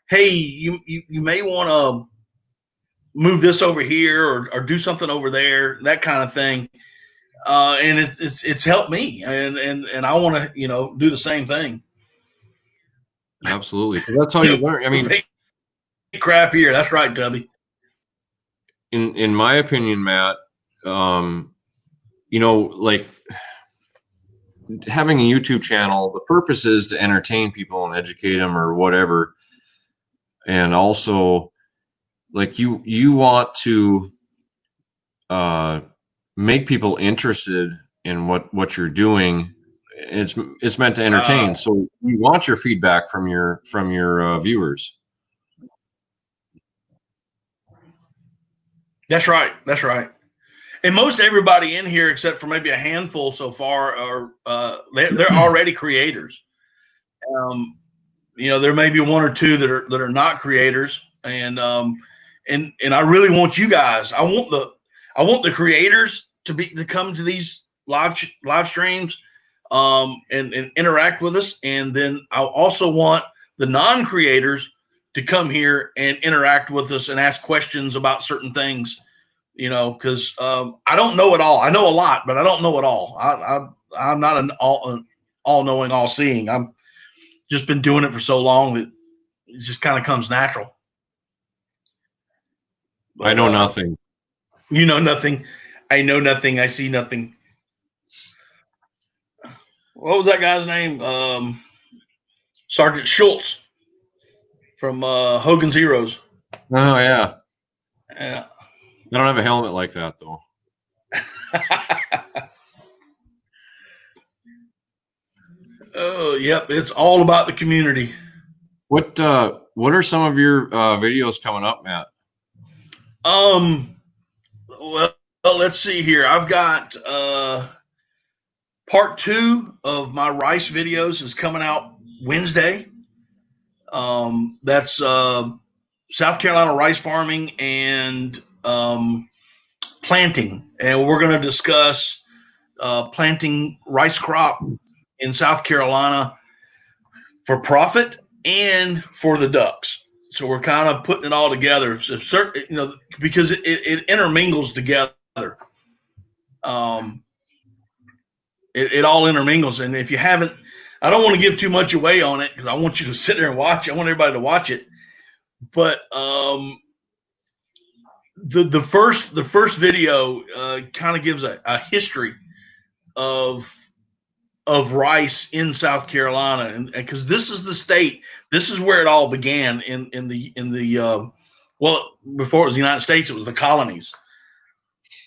hey, you may want to move this over here or do something over there, that kind of thing. And it's helped me, and I want to, you know, do the same thing. Absolutely. That's how you learn. I mean, crap here. That's right, Tubby. In my opinion, Matt, you know, like having a YouTube channel, the purpose is to entertain people and educate them or whatever. And also, like you want to make people interested in what you're doing. It's meant to entertain, so you want your feedback from your viewers. That's right. That's right. And most everybody in here, except for maybe a handful so far, are they're already creators. Um, there may be one or two that are not creators, and I really want you guys. I want the creators to come to these live streams, and interact with us, and then I also want the non creators to come here and interact with us and ask questions about certain things. Because I don't know it all. I know a lot, but I don't know it all. I'm not an all knowing, all seeing. I'm just been doing it for so long that it just kind of comes natural. But, I know nothing. You know nothing. I know nothing. I see nothing. What was that guy's name? Sergeant Schultz from Hogan's Heroes. Oh yeah. Yeah. I don't have a helmet like that though. Oh, yep. It's all about the community. What are some of your videos coming up, Matt? Well, let's see here. I've got part 2 of my rice videos is coming out Wednesday. That's South Carolina rice farming and planting, and we're going to discuss planting rice crop in South Carolina for profit and for the ducks. So we're kind of putting it all together, because it intermingles together. It all intermingles, and if you haven't, I don't want to give too much away on it because I want you to sit there and watch it. I want everybody to watch it. But the first video kind of gives a history of rice in South Carolina, and because this is the state, this is where it all began in the well, before it was the United States, it was the colonies.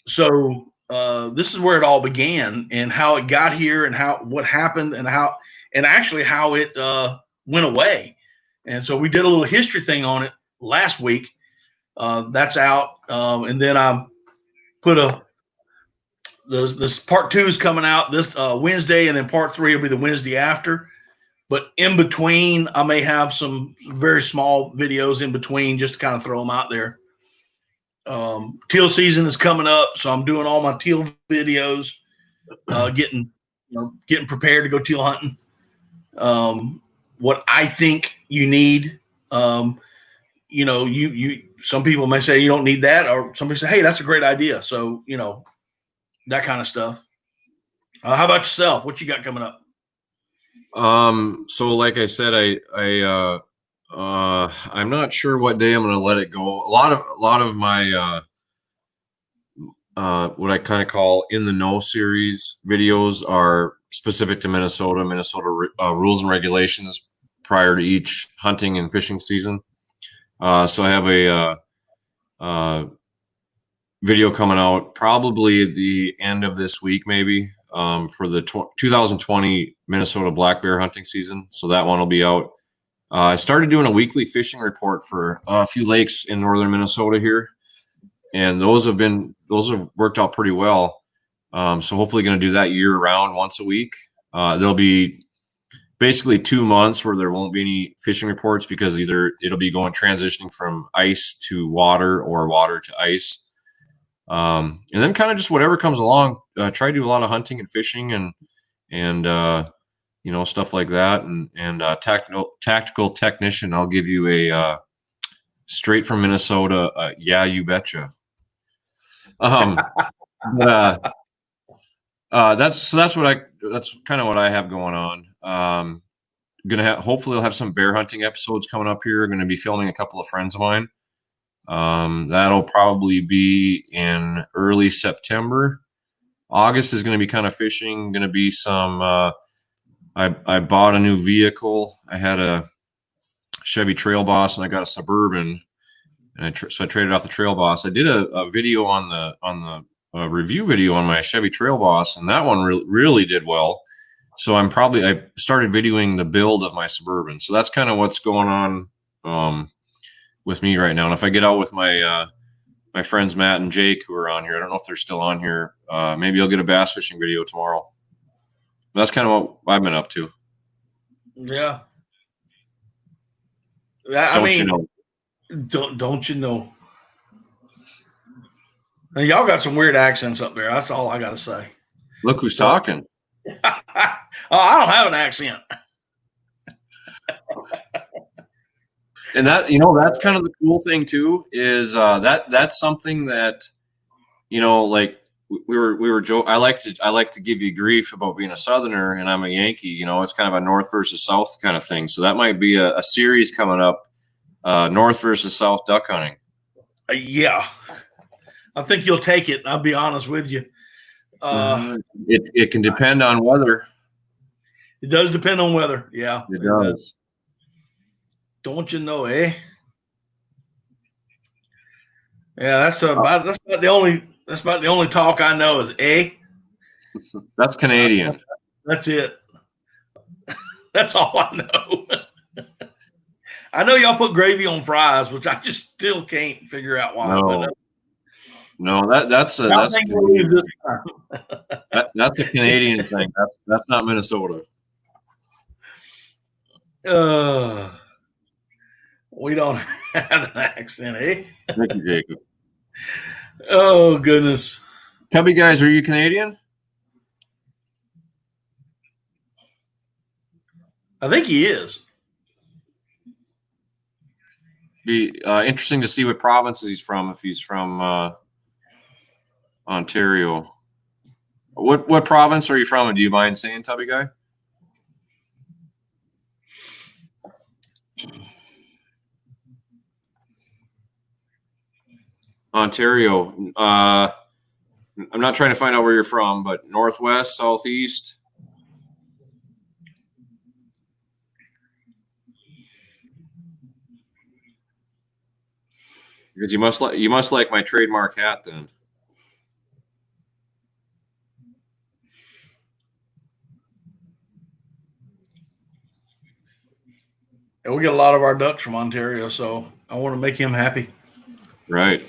So this is where it all began, and how it got here, and what happened, and actually how it went away. And so we did a little history thing on it last week. That's out, and then I put this part 2 is coming out this Wednesday, and then part 3 will be the Wednesday after. But in between, I may have some very small videos in between just to kind of throw them out there. Teal season is coming up, so I'm doing all my teal videos, getting prepared to go teal hunting. What I think you need, you some people may say you don't need that, or somebody say, hey, that's a great idea. So that kind of stuff. How about yourself? What you got coming up? So like I said, I'm not sure what day I'm going to let it go. A lot of my what I kind of call in the know series videos are specific to Minnesota rules and regulations prior to each hunting and fishing season. So I have a video coming out probably at the end of this week, maybe, for the 2020 Minnesota black bear hunting season. So that one will be out. I started doing a weekly fishing report for a few lakes in northern Minnesota here, and those have worked out pretty well. So hopefully going to do that year round, once a week. There'll be basically 2 months where there won't be any fishing reports, because either it'll be transitioning from ice to water or water to ice. And then kind of just whatever comes along, try to do a lot of hunting and fishing and stuff like that. And tactical technician, I'll give you a straight from Minnesota. Yeah, you betcha. That's kind of what I have going on. Hopefully I'll have some bear hunting episodes coming up here. Going to be filming a couple of friends of mine. That'll probably be in early September. August is going to be kind of fishing. Going to be some. I bought a new vehicle. I had a Chevy Trail Boss and I got a Suburban, and so I traded off the Trail Boss. I did a video on the review video on my Chevy Trail Boss, and that one really did well. So I started videoing the build of my Suburban. So that's kind of what's going on with me right now. And if I get out with my my friends Matt and Jake, who are on here, I don't know if they're still on here. Maybe I'll get a bass fishing video tomorrow. That's kind of what I've been up to. Yeah. Don't you know? Don't you know? Now, y'all got some weird accents up there. That's all I got to say. Look who's talking. Oh, I don't have an accent. And that, that's kind of the cool thing too, is that's something that, like we were joking. I like to give you grief about being a Southerner and I'm a Yankee. It's kind of a North versus South kind of thing. So that might be a series coming up, North versus South duck hunting. Yeah, I think you'll take it. I'll be honest with you. It can depend on weather. It does depend on weather. Yeah, it does. Don't you know, eh? Yeah, that's about the only talk I know is eh. That's Canadian. That's it. That's all I know. I know y'all put gravy on fries, which I just still can't figure out why. No, that's a Canadian. That's a Canadian thing. That's not Minnesota. We don't have an accent, eh? Thank you, Jacob. Oh goodness. Cubby guys, are you Canadian? I think he is. Be interesting to see what provinces he's from. If he's from Ontario, what province are you from? And do you mind saying, Tubby guy? Ontario. I'm not trying to find out where you're from, but northwest, southeast. Because you must like my trademark hat then. And we get a lot of our ducks from Ontario, so I want to make him happy. Right.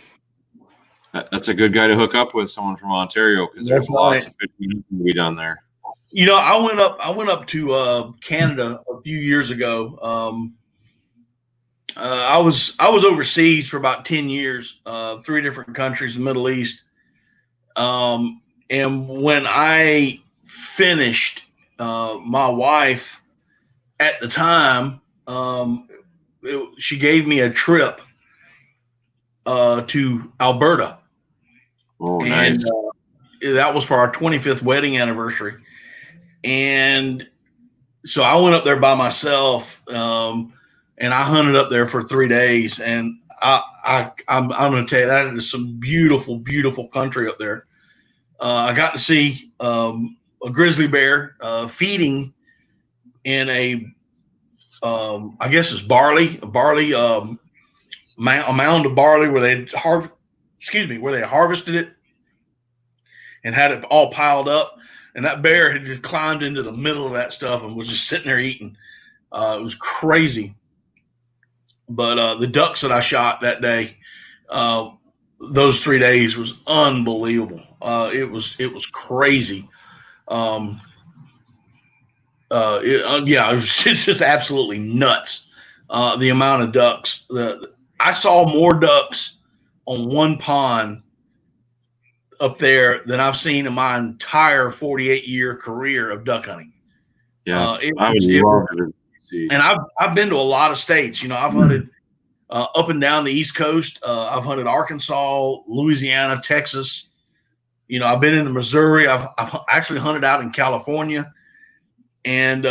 That's a good guy to hook up with, someone from Ontario, because there's lots of fishing to be done there. I went up to Canada a few years ago. I was overseas for about 10 years, 3 different countries in the Middle East. And when I finished, my wife at the time, she gave me a trip to Alberta. Oh, nice. And that was for our 25th wedding anniversary. And so I went up there by myself, and I hunted up there for 3 days. And I'm going to tell you, that is some beautiful, beautiful country up there. I got to see a grizzly bear feeding in a I guess it's a mound of barley where they harvested it and had it all piled up. And that bear had just climbed into the middle of that stuff and was just sitting there eating. It was crazy. But the ducks that I shot that day, those 3 days was unbelievable. It was crazy. It was just absolutely nuts. The amount of ducks. I saw more ducks on one pond up there than I've seen in my entire 48-year career of duck hunting. Yeah, and I've been to a lot of states. I've hunted up and down the East Coast. I've hunted Arkansas, Louisiana, Texas. I've been in Missouri. I've actually hunted out in California. And,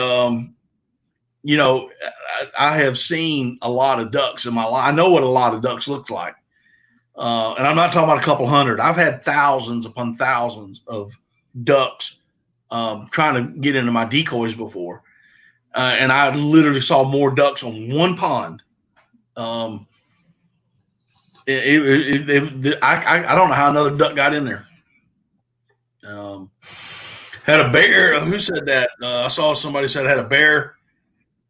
I have seen a lot of ducks in my life. I know what a lot of ducks look like. And I'm not talking about a couple hundred. I've had thousands upon thousands of ducks trying to get into my decoys before. And I literally saw more ducks on one pond I don't know how another duck got in there. Had a bear. Who said that? I saw somebody said had a bear.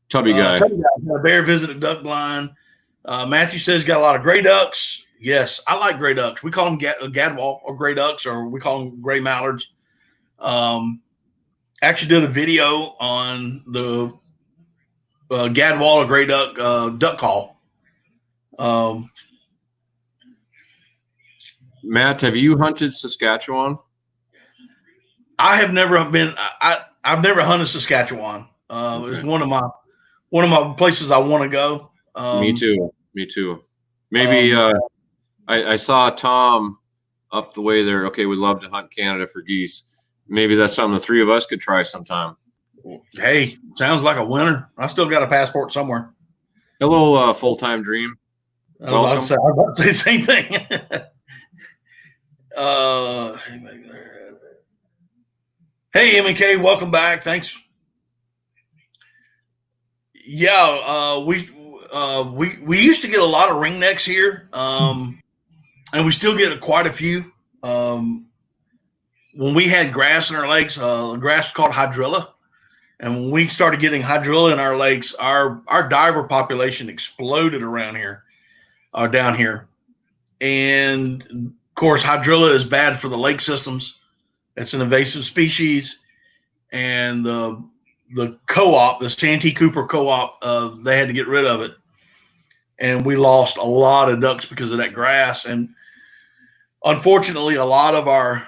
Tubby guy. Had a bear visit a duck blind. Matthew says got a lot of gray ducks. Yes, I like gray ducks. We call them gadwall or gray ducks, or we call them gray mallards. Actually did a video on the gadwall or gray duck duck call. Matt, have you hunted Saskatchewan? I have never been. I've never hunted Saskatchewan. Okay. It's one of my places I want to go. Me too. Maybe I saw Tom up the way there. Okay, we'd love to hunt Canada for geese. Maybe that's something the three of us could try sometime. Hey, sounds like a winner. I still got a passport somewhere. Hello, full-time dream. I was about to say the same thing. Hey, M&K, welcome back. Thanks. Yeah, we used to get a lot of ringnecks here, and we still get quite a few. When we had grass in our lakes, grass was called hydrilla. And when we started getting hydrilla in our lakes, our diver population exploded around here, down here. And of course, hydrilla is bad for the lake systems. It's an invasive species. And the co-op, the Santee Cooper co-op, they had to get rid of it. And we lost a lot of ducks because of that grass. And unfortunately, a lot of our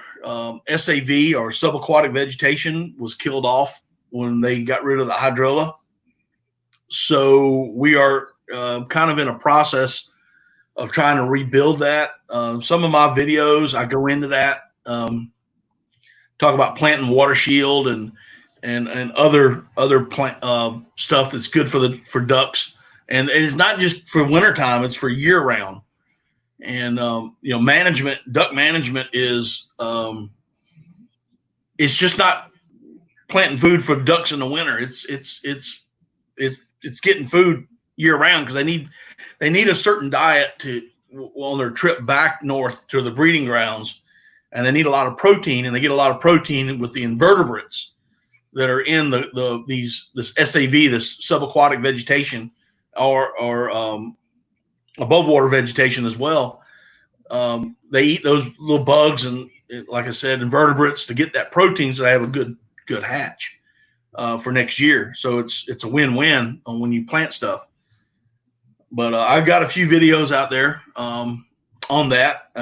SAV or subaquatic vegetation was killed off when they got rid of the hydrilla. So we are kind of in a process of trying to rebuild that. Some of my videos, I go into that, talk about planting water shield and other plant stuff that's good for ducks. And it's not just for wintertime, it's for year round. And duck management is it's just not planting food for ducks in the winter. It's getting food year round because they need a certain diet on their trip back north to the breeding grounds, and they need a lot of protein, and they get a lot of protein with the invertebrates that are in this SAV, this subaquatic vegetation, or above water vegetation as well. They eat those little bugs and, like I said, invertebrates to get that protein, so they have a good hatch for next year. So it's a win-win when you plant stuff. But I've got a few videos out there on that.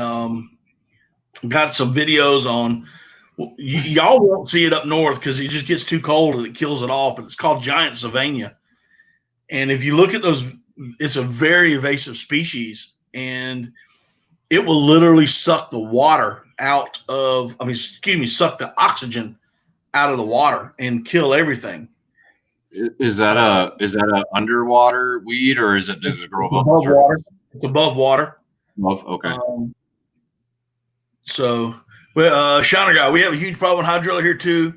Got some videos on. Y'all won't see it up north because it just gets too cold and it kills it off. But it's called giant Sylvania. And if you look at those, it's a very invasive species, and it will literally suck the water out of. Suck the oxygen out of the water and kill everything. Is that a underwater weed, or is it does it grow above water? It's above water. Above, okay. Shiner guy, we have a huge problem with hydrilla here too.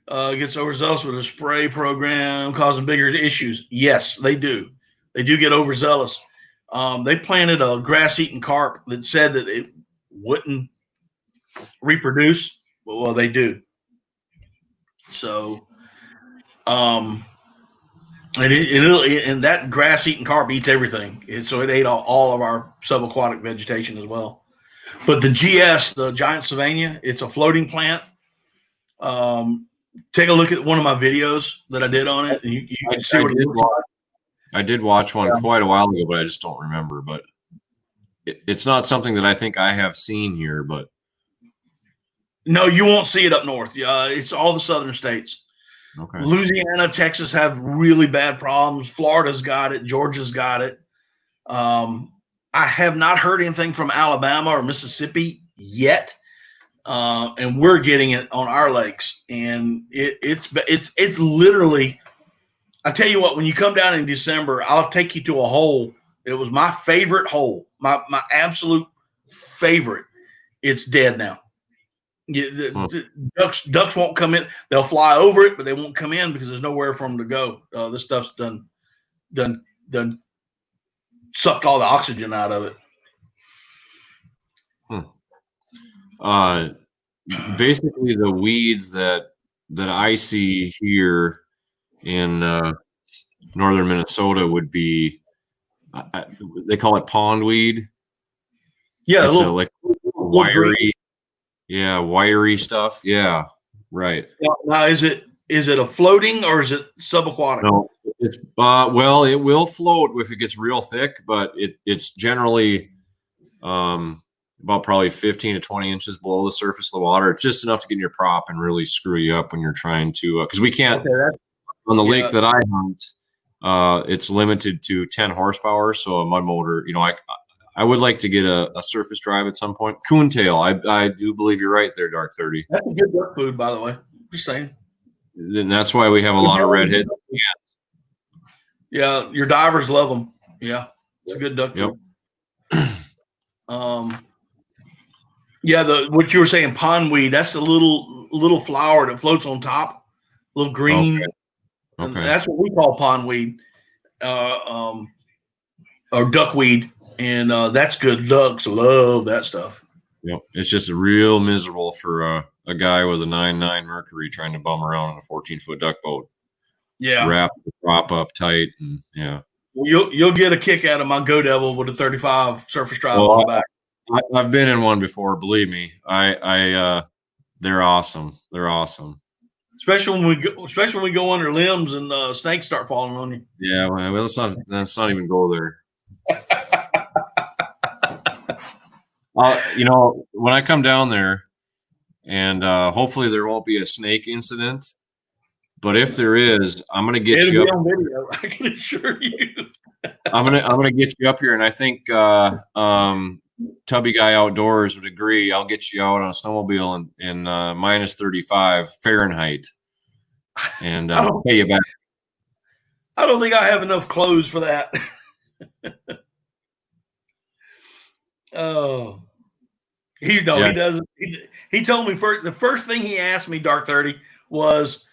Gets overzealous with a spray program, causing bigger issues. Yes, they do. They do get overzealous. They planted a grass-eating carp that said that it wouldn't reproduce. Well, they do. So, and that grass-eating carp eats everything. So it ate all of our subaquatic vegetation as well. But the GS, the giant Sylvania, it's a floating plant. Take a look at one of my videos that I did on it, and you can see what it looks like. I did watch one quite a while ago, but I just don't remember. But it's not something that I think I have seen here. But no, you won't see it up north. It's all the southern states. Okay. Louisiana, Texas have really bad problems. Florida's got it. Georgia's got it. I have not heard anything from Alabama or Mississippi yet, and we're getting it on our lakes. And it's literally. I tell you what, when you come down in December, I'll take you to a hole. It was my favorite hole, my absolute favorite. It's dead now. The ducks won't come in. They'll fly over it, but they won't come in because there's nowhere for them to go. This stuff's done sucked all the oxygen out of it. Basically the weeds that I see here in northern Minnesota would be they call it pondweed. Yeah, It's a like little green. wiry stuff. Yeah, right. Now, is it a floating or is it subaquatic? No, it's well, it will float if it gets real thick, but it's generally about probably 15 to 20 inches below the surface of the water. It's just enough to get in your prop and really screw you up when you're trying to because we can't on the lake that I hunt. It's limited to 10 horsepower, so a mud motor. I would like to get a surface drive at some point. Coontail, I do believe you're right there, Dark 30. That's a good duck food, by the way. Just saying. And that's why we have a lot of redheads. Yeah, your divers love them. Yeah, it's a good duck food. Yeah, what you were saying, pondweed. That's a little flower that floats on top, a little green. Okay. And that's what we call pondweed, or duckweed, and that's good. Ducks love that stuff. Yep, it's just real miserable for a guy with a 9.9 Mercury trying to bum around in a 14-foot duck boat. Yeah, wrap the prop up tight, and yeah. You'll get a kick out of my Go Devil with a 35 surface drive on the back. I've been in one before. Believe me, they're awesome. They're awesome. Especially when we go under limbs and snakes start falling on you. Yeah, well, let's not even go there. When I come down there, and hopefully there won't be a snake incident. But if there is, I'm going to get you up. On video, I can assure you. I'm gonna get you up here, and I think Tubby Guy Outdoors would agree. I'll get you out on a snowmobile in minus 35 Fahrenheit, and pay you back. I don't think I have enough clothes for that. Oh, he doesn't. He told me the first thing he asked me, Dark 30, was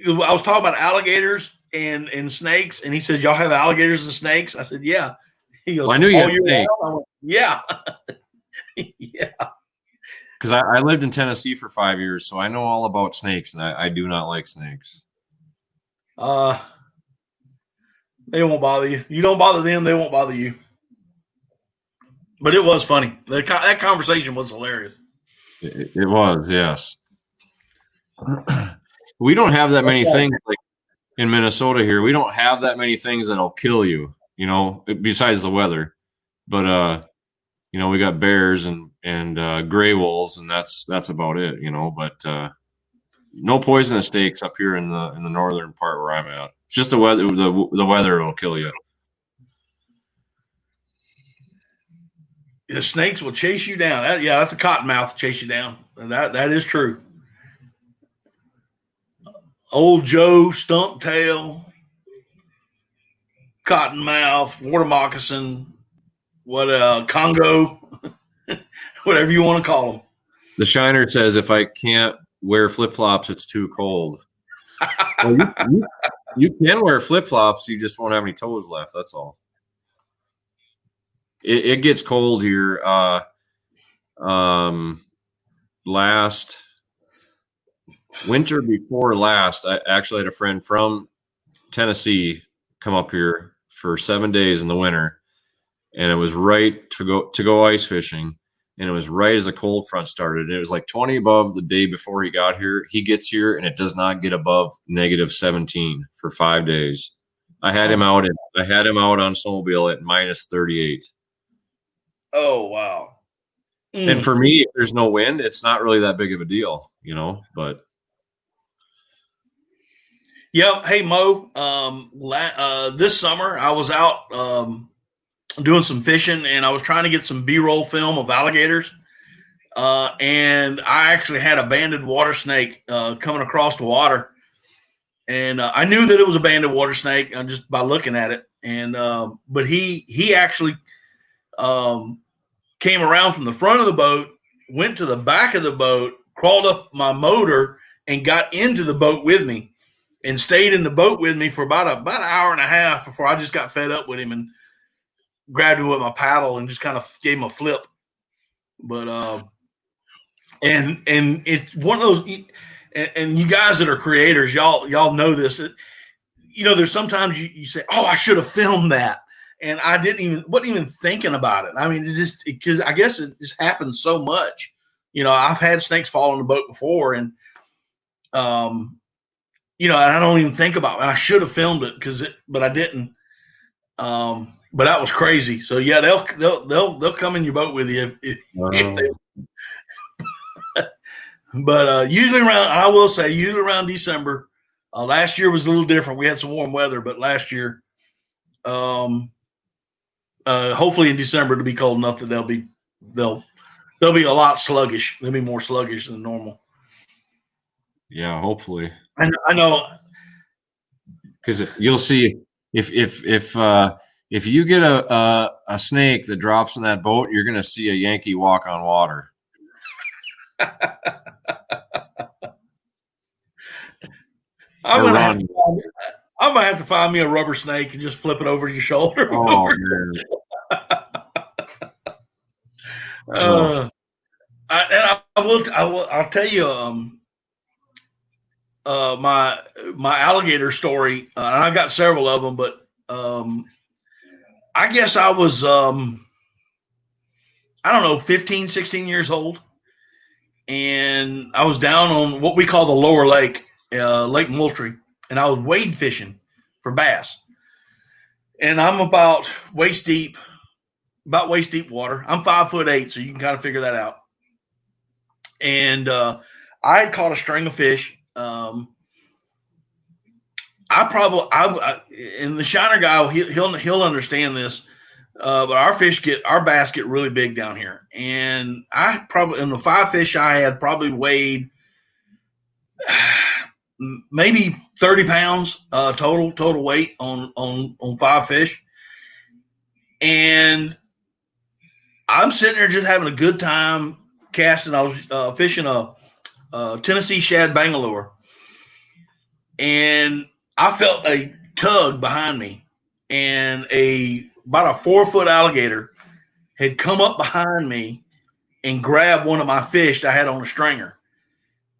I was talking about alligators and snakes, and he says, "Y'all have alligators and snakes?" I said, "Yeah." He goes, "Well, I knew you had snakes." Went, yeah, yeah. Because I lived in Tennessee for 5 years, so I know all about snakes, and I do not like snakes. They won't bother you. You don't bother them; they won't bother you. But it was funny. That conversation was hilarious. It was, yes. We don't have that many things like in Minnesota here. We don't have that many things that'll kill you, besides the weather. But we got bears and gray wolves, and that's about it, But no poisonous snakes up here in the northern part where I'm at. It's just the weather. The weather will kill you. The snakes will chase you down. That's a cottonmouth to chase you down. That is true. Old Joe, stump tail, cottonmouth, water moccasin, Congo, whatever you want to call them. The Shiner says, if I can't wear flip-flops, it's too cold. Well, you can wear flip-flops, you just won't have any toes left, that's all. It gets cold here. Last winter before last, I actually had a friend from Tennessee come up here for 7 days in the winter, and it was right to go ice fishing, and it was right as the cold front started. And it was like 20 above the day before he got here. He gets here, and it does not get above negative 17 for 5 days. I had him out on snowmobile at minus 38. Oh, wow. And for me, if there's no wind, it's not really that big of a deal, but. Yeah. Hey, Mo, this summer I was out doing some fishing, and I was trying to get some B-roll film of alligators. And I actually had a banded water snake coming across the water. And I knew that it was a banded water snake just by looking at it. And but he actually came around from the front of the boat, went to the back of the boat, crawled up my motor, and got into the boat with me, and stayed in the boat with me for about an hour and a half before I just got fed up with him and grabbed him with my paddle and just kind of gave him a flip. But and it's one of those. And you guys that are creators, y'all know this. There's sometimes you say, "Oh, I should have filmed that," and I wasn't even thinking about it. I mean, because I guess it just happens so much. I've had snakes fall in the boat before, and I don't even think about it. I should have filmed it but I didn't. But that was crazy. So yeah, they'll come in your boat with you if they. But usually I will say, usually around December. Last year was a little different. We had some warm weather, but last year, hopefully in December it'll be cold enough that they'll be a lot sluggish. They'll be more sluggish than normal. Yeah, hopefully. I know. Because you'll see if you get a snake that drops in that boat, you're gonna see a Yankee walk on water. I'm gonna have to find me a rubber snake and just flip it over your shoulder. Oh man. I'll tell you my alligator story. And I got several of them, but I guess I was I don't know, 15, 16 years old, and I was down on what we call the lower lake, Lake Moultrie, and I was wade fishing for bass. And I'm about waist deep water. I'm 5'8", so you can kind of figure that out. And I had caught a string of fish. And the shiner guy, he'll understand this. But our bass get really big down here. And I probably, in the 5 fish I had, probably weighed maybe 30 pounds total weight on 5 fish. And I'm sitting there just having a good time casting. I was fishing a Tennessee shad bangalore, and I felt a tug behind me, and about a 4-foot alligator had come up behind me and grabbed one of my fish that I had on a stringer.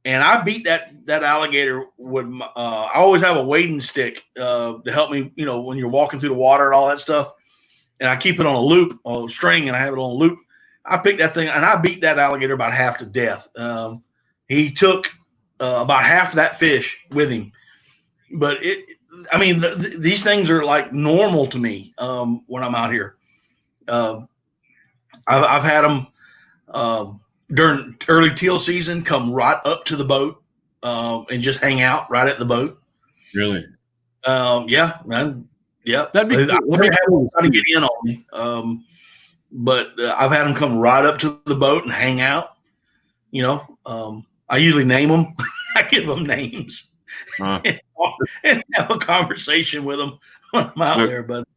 And I beat that alligator with I always have a wading stick to help me, when you're walking through the water and all that stuff. And I keep it on a loop, on a string, and I have it on a loop. I picked that thing, and I beat that alligator about half to death. He took about half of that fish with him. But these things are like normal to me when I'm out here. I've had them during early teal season come right up to the boat and just hang out right at the boat. Really? Yeah, man. Yeah. That'd be cool. Trying to get in on me. But I've had them come right up to the boat and hang out. I usually name them. I give them names and have a conversation with them when I'm out there. But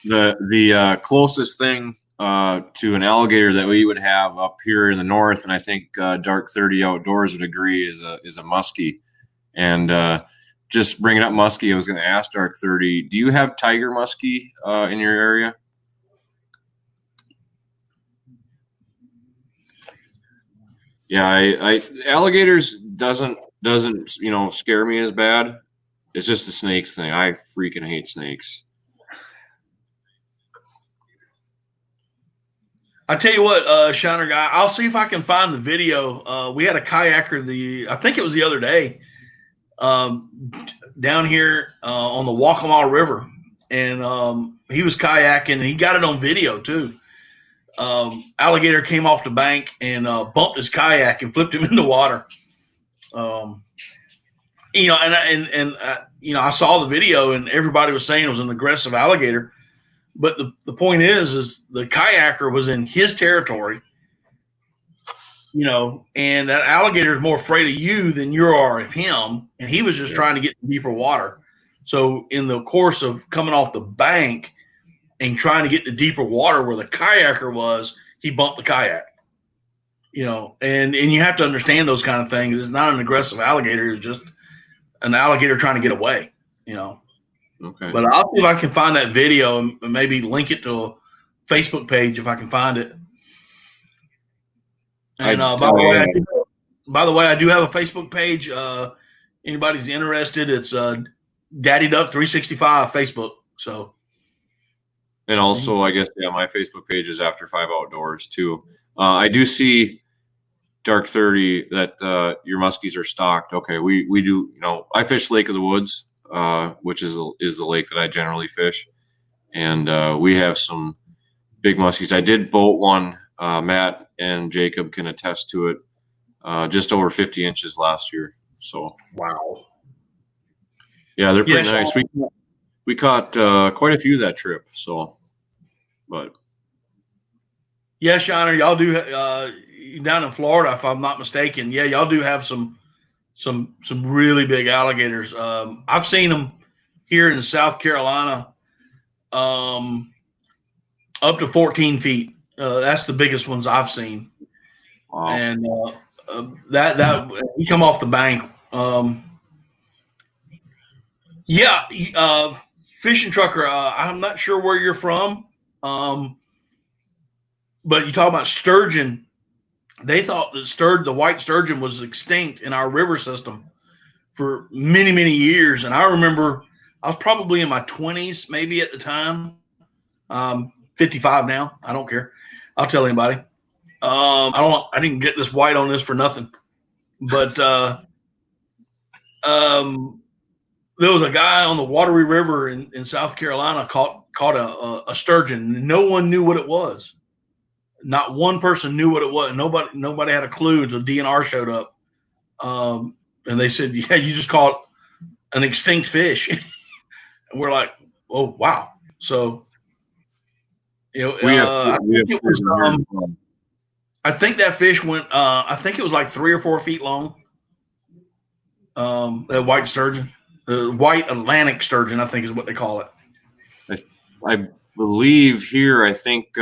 the closest thing to an alligator that we would have up here in the north, and I think Dark 30 Outdoors would agree, is a muskie. And just bringing up muskie, I was going to ask Dark 30, do you have tiger muskie in your area? Yeah, alligators doesn't scare me as bad. It's just the snakes thing. I freaking hate snakes. I tell you what, Shiner guy, I'll see if I can find the video. We had a kayaker I think it was the other day, down here on the Waccamaw River, and he was kayaking, and he got it on video too. Alligator came off the bank and bumped his kayak and flipped him in the water. I saw the video, and everybody was saying it was an aggressive alligator. But the point is the kayaker was in his territory, and that alligator is more afraid of you than you are of him. And he was just trying to get to deeper water. So in the course of coming off the bank and trying to get to deeper water where the kayaker was, he bumped the kayak, and you have to understand those kind of things. It's not an aggressive alligator. It's just an alligator trying to get away, Okay. But I'll see if I can find that video and maybe link it to a Facebook page if I can find it. And by the way, I do have a Facebook page. Anybody's interested, it's Daddy Duck 365 Facebook. So, and also, I guess, my Facebook page is After 5 Outdoors too. I do see Dark 30 that your muskies are stocked. Okay, we do. I fish Lake of the Woods, which is the lake that I generally fish, and we have some big muskies. I did boat one. Matt and Jacob can attest to it. Just over 50 inches last year. So wow. Yeah, they're pretty nice. We caught quite a few that trip. So, but yeah, Shiner, y'all do down in Florida, if I'm not mistaken. Yeah, y'all do have some really big alligators. I've seen them here in South Carolina, up to 14 feet. That's the biggest ones I've seen. wow. And that we come off the bank. Fishing trucker. I'm not sure where you're from, but you talk about sturgeon. They thought that the white sturgeon was extinct in our river system for many, many years. And I remember I was probably in my 20s, maybe at the time. 55 now. I don't care. I'll tell anybody. I didn't get this white on this for nothing. But there was a guy on the Wateree River in South Carolina caught a sturgeon. No one knew what it was. Not one person knew what it was. Nobody had a clue until DNR showed up. And they said, "Yeah, you just caught an extinct fish." And we're like, "Oh, wow!" So, I think that fish went. I think it was like 3 or 4 feet long. That white sturgeon, the white Atlantic sturgeon, I think is what they call it. I believe here. I think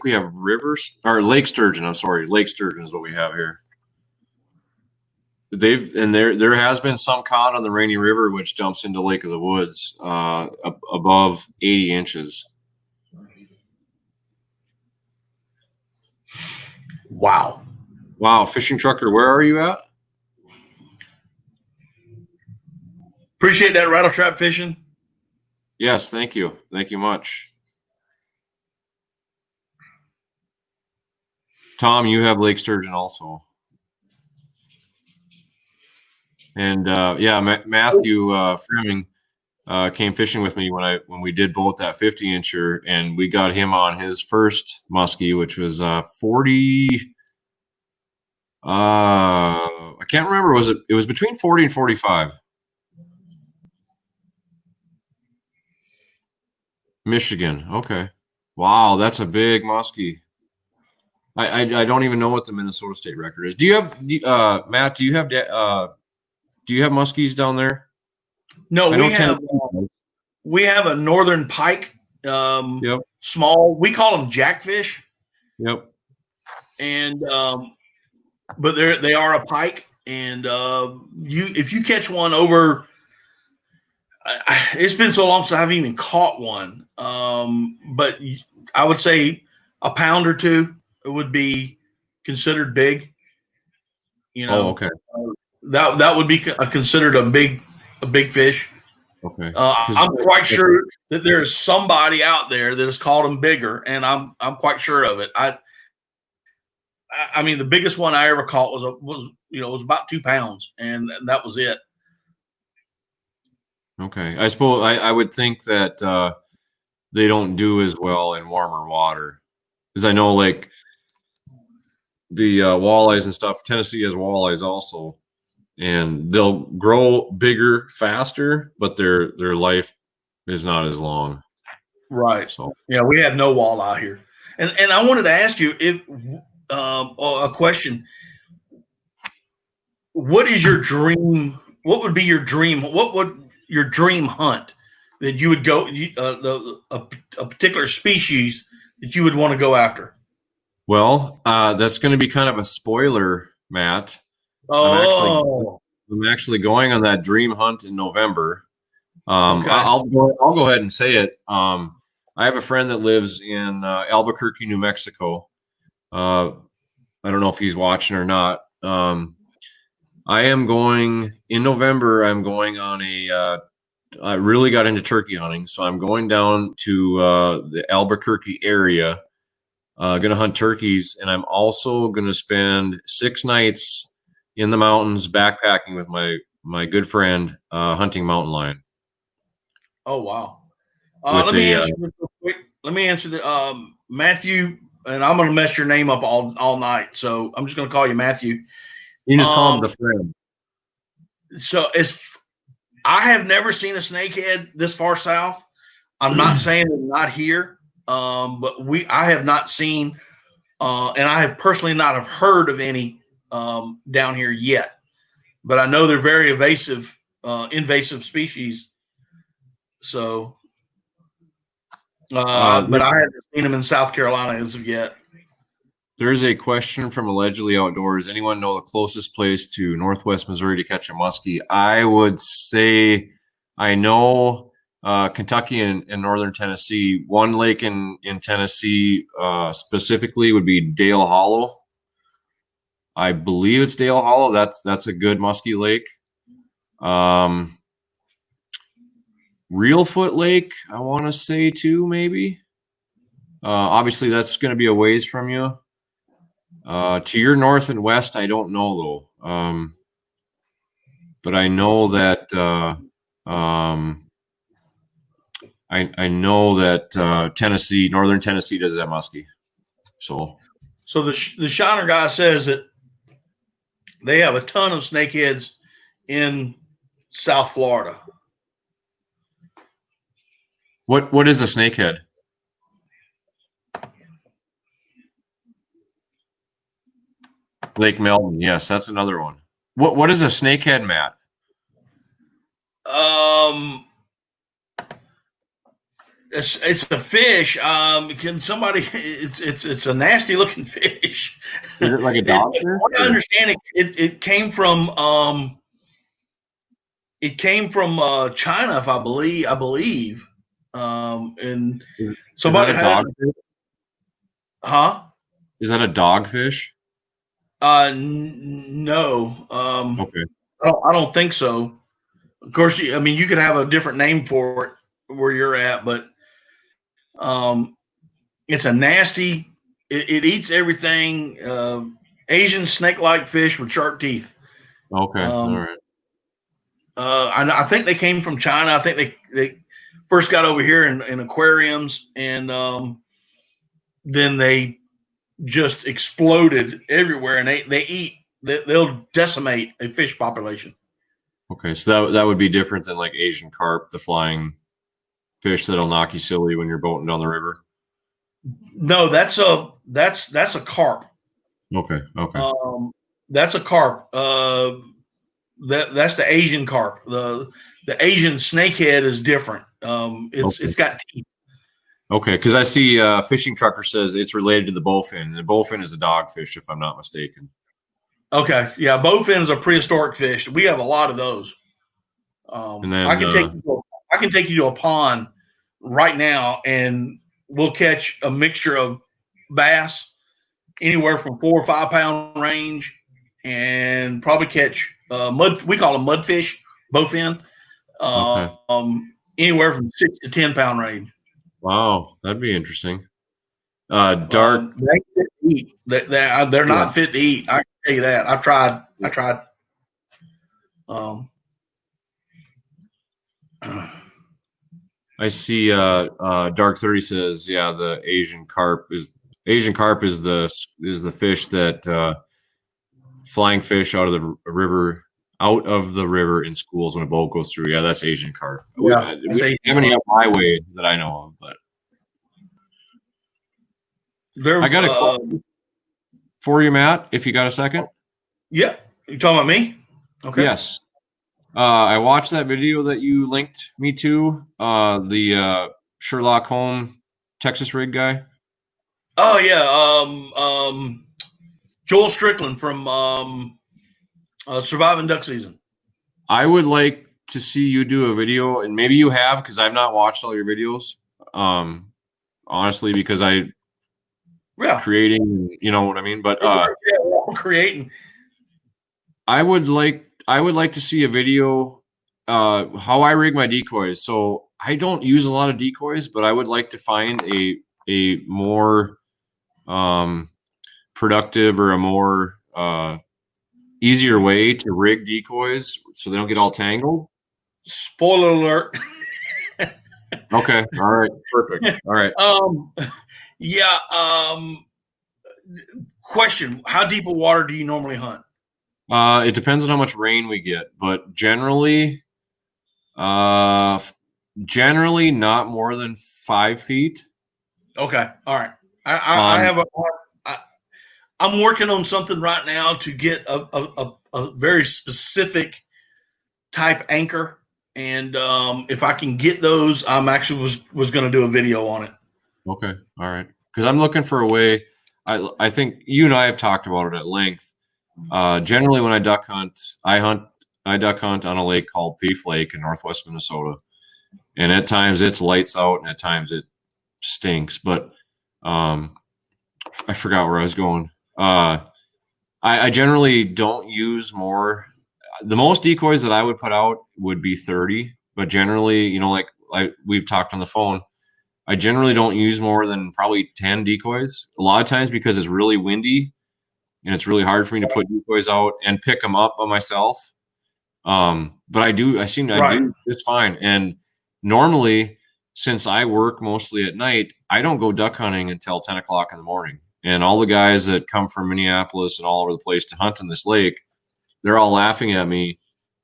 we have rivers or lake sturgeon. I'm sorry, lake sturgeon is what we have here. There has been some caught on the Rainy River, which dumps into Lake of the Woods, above 80 inches. Wow. Fishing trucker, where are you at? Appreciate that rattle trap fishing. Yes, thank you. Thank you much. Tom, you have lake sturgeon also. And Matthew Framing came fishing with me when we did boat that 50-incher, and we got him on his first muskie, which was 40. I can't remember. It was between 40 and 45. Michigan. Okay. Wow, that's a big muskie. I don't even know what the Minnesota state record is. Do you have Matt? Do you have muskies down there? No, we have a northern pike. Small. We call them jackfish. Yep. And but they are a pike, and if you catch one over. It's been so long since I've even caught one. But I would say a pound or two would be considered big. Okay. That would be considered a big fish. Okay. I'm quite sure that there's somebody out there that has caught them bigger, and I'm quite sure of it. I mean, the biggest one I ever caught was about 2 pounds, and that was it. Okay. I suppose I would think that they don't do as well in warmer water, because I know like the walleyes and stuff. Tennessee has walleyes also, and they'll grow bigger faster, but their life is not as long. Right. So yeah, we have no walleye here, and I wanted to ask you a question. What is your dream? What would be your dream? What would your dream hunt that you would go a particular species that you would want to go after? Well, that's going to be kind of a spoiler, Matt. Oh, I'm actually going on that dream hunt in November. Okay. I'll go ahead and say it. I have a friend that lives in Albuquerque, New Mexico. I don't know if he's watching or not. I am going in November. I'm going on I really got into turkey hunting, so I'm going down to the Albuquerque area. Going to hunt turkeys, and I'm also going to spend 6 nights in the mountains backpacking with my good friend hunting mountain lion. Oh wow. With Let me a answer this real quick. Let me answer the Matthew, and I'm going to mess your name up all night. So I'm just going to call you Matthew. you just call him Um, the friend. so it's I have never seen a snakehead this far south. I'm not saying they're not here, but I have not seen, and I have personally not have heard of any down here yet. But I know they're very invasive species. So, but I haven't seen them in South Carolina as of yet. There's a question from Allegedly Outdoors. Anyone know the closest place to Northwest Missouri to catch a muskie? I would say I know Kentucky and Northern Tennessee. One lake in Tennessee specifically would be Dale Hollow. I believe it's Dale Hollow. That's a good muskie lake. Reelfoot Lake, I want to say too, maybe. Obviously, that's going to be a ways from you. To your north and west, I don't know though. But I know that I know that Tennessee, Northern Tennessee, does that muskie. So the Shiner guy says that they have a ton of snakeheads in South Florida. what is a snakehead? Lake Melton. Yes, that's another one. What is a snakehead, Matt? It's a fish. Can somebody? It's a nasty looking fish. Is it like a dogfish? What I understand, it came from China, if I believe. And somebody is that a had, dogfish? huh? Is that a dogfish? No. Okay. I don't think so. Of course, you could have a different name for it where you're at, but it's a nasty. It eats everything. Asian snake-like fish with sharp teeth. Okay. All right. I think they came from China. I think they first got over here in aquariums, and then they just exploded everywhere. And they'll decimate a fish population. Okay, so that would be different than like Asian carp, the flying fish that'll knock you silly when you're boating down the river. No, that's a carp. Okay. That's a carp. That's the Asian carp. The Asian snakehead is different. It's got teeth. Okay, because I see Fishing Trucker says it's related to the bowfin. The bowfin is a dogfish, if I'm not mistaken. Okay, yeah, bowfin is a prehistoric fish. We have a lot of those. And then I can take you to a pond right now, and we'll catch a mixture of bass, anywhere from 4 or 5 pound range, and probably catch mud. We call them mudfish, bowfin. okay. Anywhere from 6 to 10 pound range. Wow, that'd be interesting. Dark. They ain't fit to eat. They're not fit to eat. I can tell you that. I tried. I see. Dark 30 says, yeah, the Asian carp is the fish that flying fish out of the river in schools when a boat goes through. Yeah, that's Asian carp. Yeah, we don't have any up my way that I know of, but I got a question for you, Matt, if you got a second. Yeah, you talking about me? Okay. Yes. I watched that video that you linked me to, the Sherlock Holmes Texas rig guy. Oh yeah, Joel Strickland from Surviving Duck Season. I would like to see you do a video, and maybe you have, because I've not watched all your videos. Honestly, because Yeah. creating, you know what I mean? But Yeah, we're all creating. I would like to see a video how I rig my decoys. So I don't use a lot of decoys, but I would like to find a more productive or a more easier way to rig decoys so they don't get all tangled. Spoiler alert. Okay. All right. Perfect. All right. Yeah. Question: how deep of water do you normally hunt? It depends on how much rain we get, but uh, generally not more than 5 feet. Okay. All right. I have I, I'm working on something right now to get a very specific type anchor, and if I can get those, I'm actually was going to do a video on it. Okay. All right. Because I'm looking for a way. I think you and I have talked about it at length. Generally, when I duck hunt, I duck hunt on a lake called Thief Lake in northwest Minnesota, and at times it's lights out, and at times it stinks. But I forgot where I was going. I generally don't use more. The most decoys that I would put out would be 30, but generally, you know, like we've talked on the phone, I generally don't use more than probably 10 decoys. A lot of times because it's really windy and it's really hard for me to put decoys out and pick them up by myself. But I do Right. just fine. And normally, since I work mostly at night, I don't go duck hunting until 10 o'clock in the morning. And all the guys that come from Minneapolis and all over the place to hunt in this lake, they're all laughing at me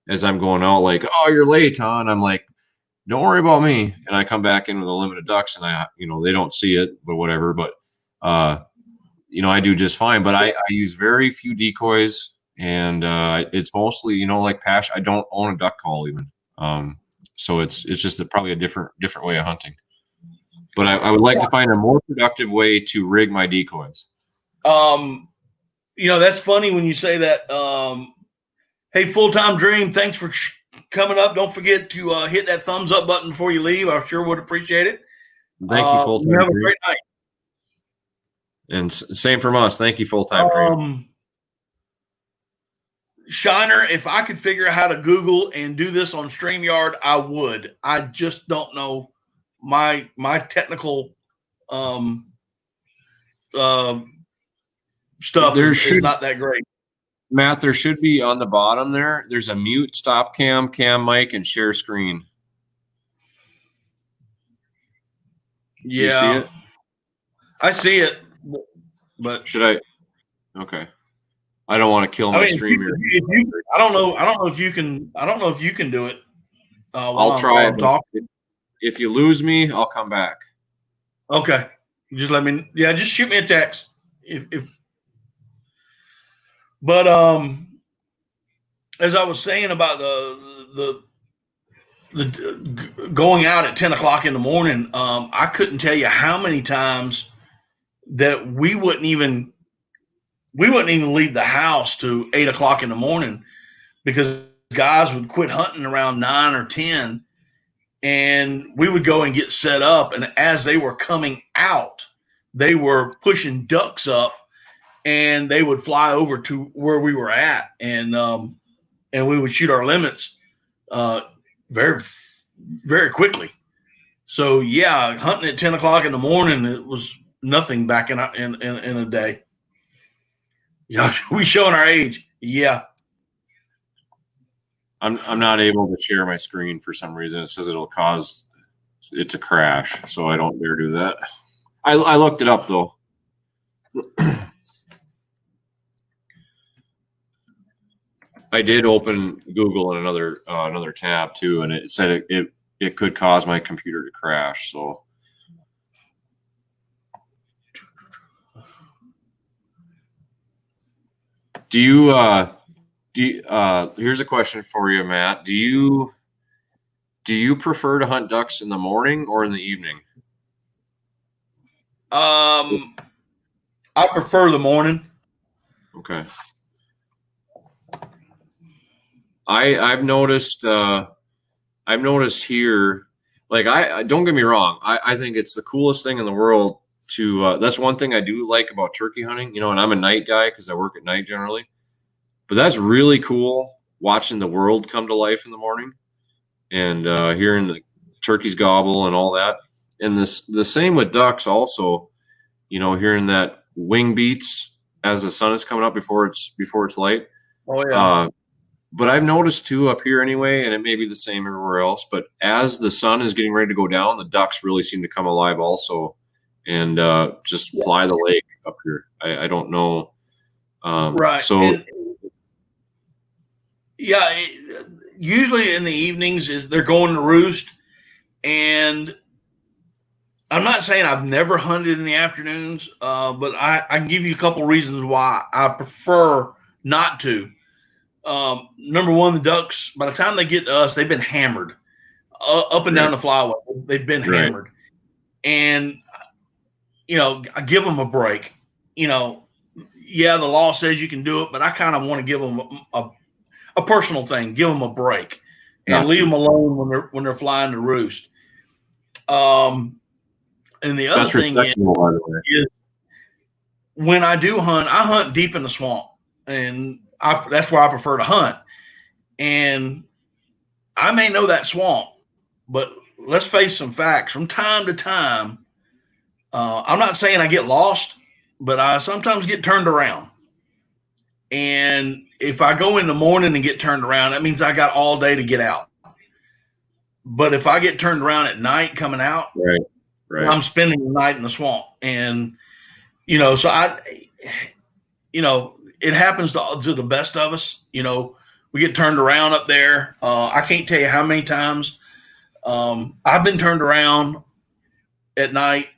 as I'm going out, like, "Oh, you're late, huh?" And I'm like, "Don't worry about me." And I come back in with a limit of ducks, and they don't see it, but whatever. But I do just fine. But I use very few decoys, and it's mostly, like Pash. I don't own a duck call even, so it's just probably a different way of hunting. But I would like to find a more productive way to rig my decoys. That's funny when you say that. Hey, Full Time Dream, thanks for coming up. Don't forget to hit that thumbs up button before you leave. I sure would appreciate it. Thank you, Full Time You have a Dream. great night. And same from us. Thank you, Full Time Dream. Shiner, if I could figure out how to Google and do this on StreamYard, I would. I just don't know my technical stuff is not that great. Matt, there should be on the bottom there. There's a mute, stop cam, mic, and share screen. Yeah, you see it? I see it, but should I? Okay, I don't want to kill my stream here. I don't know if you can. I don't know if you can do it. I'll try. If you lose me, I'll come back. Okay, just let me. Yeah, just shoot me a text. But as I was saying about the going out at 10 o'clock in the morning, I couldn't tell you how many times that we wouldn't even leave the house to 8 o'clock in the morning because guys would quit hunting around 9 or 10, and we would go and get set up. And as they were coming out, they were pushing ducks up, and they would fly over to where we were at, and we would shoot our limits very, very quickly. So yeah, hunting at 10 o'clock in the morning, it was nothing back in a day. Yeah, we showing our age. Yeah. I'm not able to share my screen for some reason. It says it'll cause it to crash, so I don't dare do that. I looked it up though. I did open Google in another tab too, and it said it could cause my computer to crash. So here's a question for you, Matt. Do you prefer to hunt ducks in the morning or in the evening? I prefer the morning. Okay. I've noticed here, like I don't get me wrong, I think it's the coolest thing in the world that's one thing I do like about turkey hunting, you know, and I'm a night guy because I work at night generally, but that's really cool watching the world come to life in the morning and hearing the turkeys gobble and all that. And the same with ducks also, you know, hearing that wing beats as the sun is coming up before it's light. Oh yeah. But I've noticed too up here anyway, and it may be the same everywhere else, but as the sun is getting ready to go down, the ducks really seem to come alive also and just fly the lake up here. I don't know. Right. So And yeah, usually in the evenings is they're going to roost, and I'm not saying I've never hunted in the afternoons, but I can give you a couple reasons why I prefer not to. Number one, the ducks, by the time they get to us, they've been hammered up and down the flyway. They've been right. hammered. And, you know, I give them a break. You know, yeah, the law says you can do it, but I kind of want to give them a personal thing, give them a break and leave them alone when they're flying to roost. And the other That's thing respectable, by the way. is when I do hunt, I hunt deep in the swamp, and that's where I prefer to hunt. And I may know that swamp, but let's face some facts. From time to time, I'm not saying I get lost, but I sometimes get turned around. And if I go in the morning and get turned around, that means I got all day to get out. But if I get turned around at night coming out, right. I'm spending the night in the swamp. And, so it happens to the best of us. We get turned around up there. I can't tell you how many times I've been turned around at night,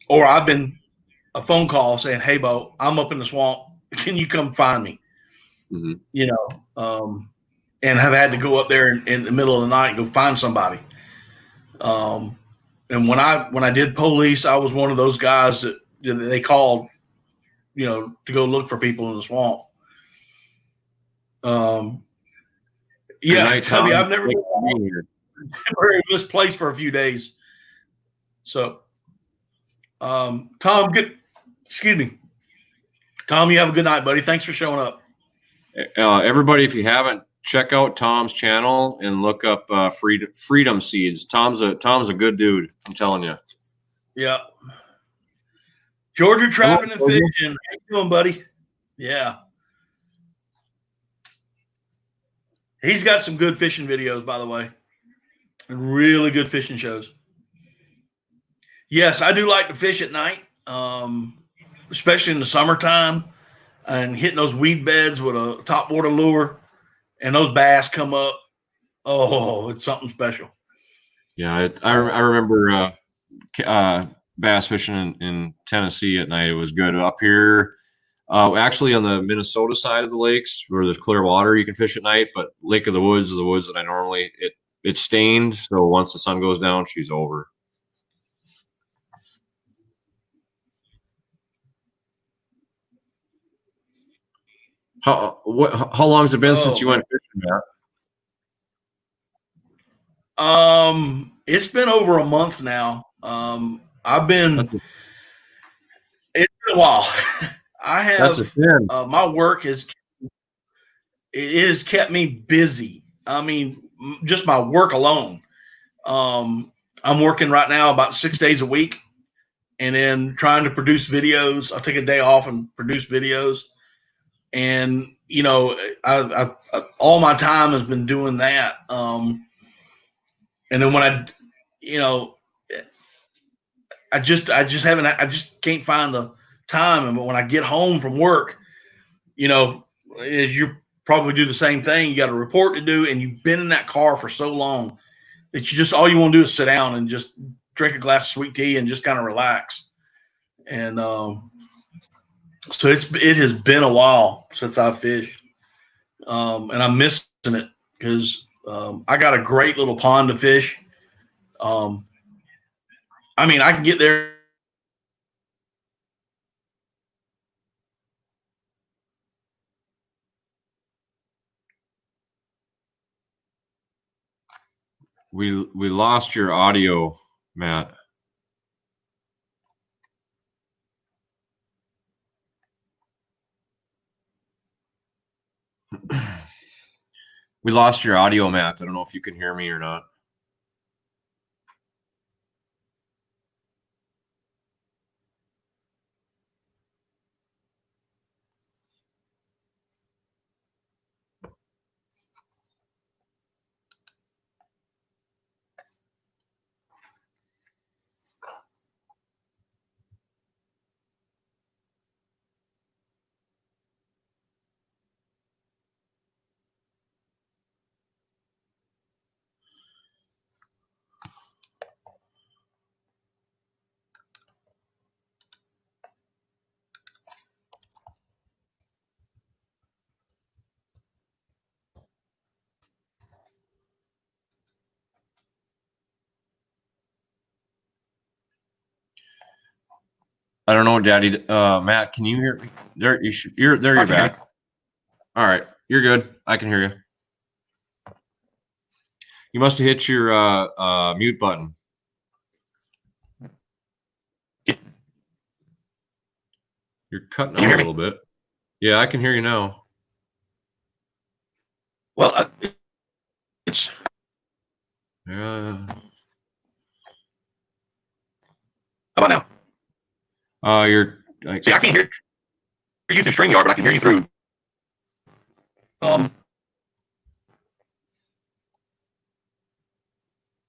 or I've been a phone call saying, "Hey, Bo, I'm up in the swamp. Can you come find me?" Mm-hmm. And have had to go up there in the middle of the night and go find somebody. And when I did police, I was one of those guys that they called, to go look for people in the swamp. Yeah, Tubby, I've never been in this place for a few days. So, Tom, excuse me. Tom, you have a good night, buddy. Thanks for showing up. Everybody, if you haven't, check out Tom's channel and look up Freedom Seeds. Tom's a good dude. I'm telling you. Yeah. Georgia Trapping and Fishing. How you doing, buddy? Yeah. He's got some good fishing videos, by the way, and really good fishing shows. Yes, I do like to fish at night, especially in the summertime, and hitting those weed beds with a topwater lure, and those bass come up. Oh, it's something special. Yeah, I remember bass fishing in Tennessee at night. It was good. Up here, actually on the Minnesota side of the lakes where there's clear water, you can fish at night. But Lake of the Woods is the woods that I normally it's stained. So once the sun goes down, she's over. How long has it been since you went fishing, Matt? It's been over a month now. It's been a while. I have my work has kept me busy. I mean, just my work alone. I'm working right now about 6 days a week, and then trying to produce videos. I'll take a day off and produce videos, and I all my time has been doing that. And then when I just can't find the time. And when I get home from work, as you probably do the same thing, you got a report to do, and you've been in that car for so long that all you want to do is sit down and just drink a glass of sweet tea and just kind of relax. And so it has been a while since I've fished, and I'm missing it because I got a great little pond to fish. I mean, I can get there. We lost your audio, Matt. We lost your audio, Matt. I don't know if you can hear me or not. I don't know, Daddy. Matt, can you hear me? There, you're there. You're back. All right, you're good. I can hear you. You must have hit your mute button. You're cutting out a little bit. Yeah, I can hear you now. Well, it's. Yeah. How about now? You're. See, I can't hear you through StreamYard, but I can hear you through.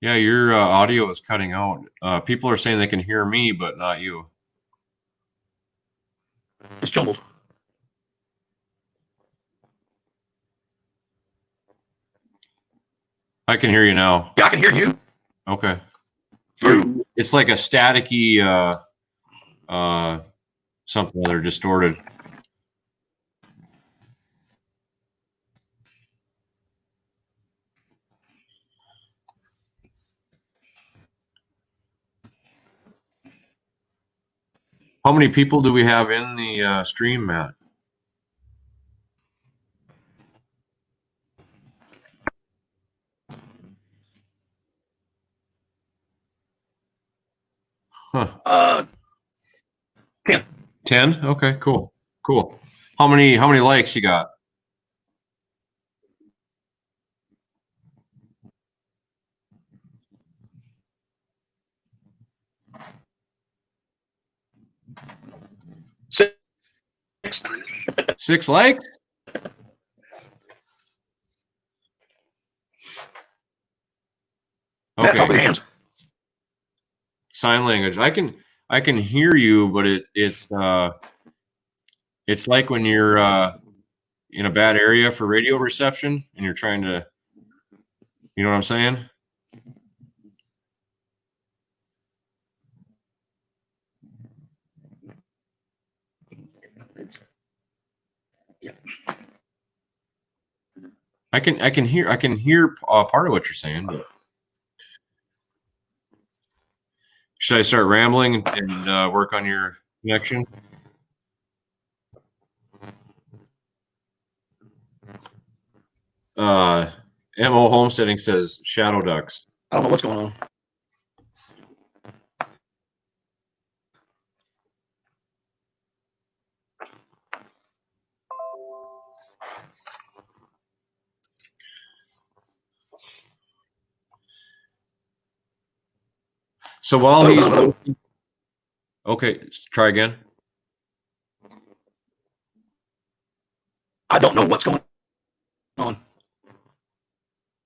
Yeah, your audio is cutting out. People are saying they can hear me, but not you. It's jumbled. I can hear you now. Yeah, I can hear you. Okay. Through. It's like a staticky something that are distorted. How many people do we have in the stream, Matt? Huh. 10. 10? Okay, cool. Cool. How many likes you got? Six. 6 likes? Okay. Talk with Okay. hands. Sign language. I can hear you, but it's like when you're in a bad area for radio reception and you're trying to, you know what I'm saying? Yeah. I can hear part of what you're saying, but should I start rambling and work on your connection? MO Homesteading says shadow ducks. I don't know what's going on. So while he's okay, try again. I don't know what's going on.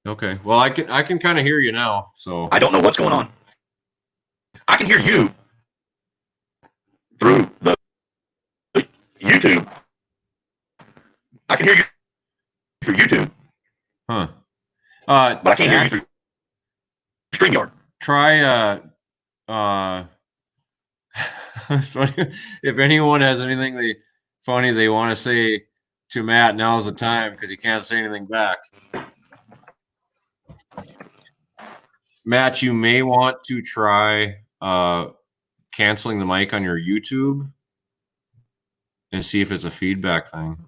Okay. Well, I can kind of hear you now. So I don't know what's going on. I can hear you through the YouTube. I can hear you through YouTube. Huh. But I can't hear you through StreamYard. Try if anyone has anything funny they want to say to Matt, now's the time because he can't say anything back. Matt, you may want to try canceling the mic on your YouTube and see if it's a feedback thing.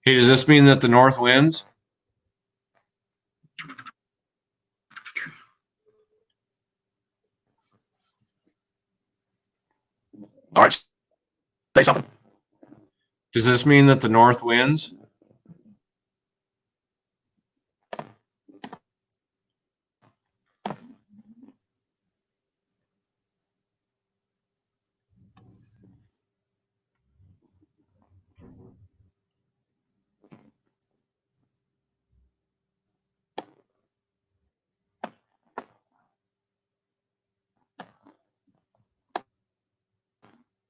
Hey, does this mean that the north wins? All right, say something. Does this mean that the north wins?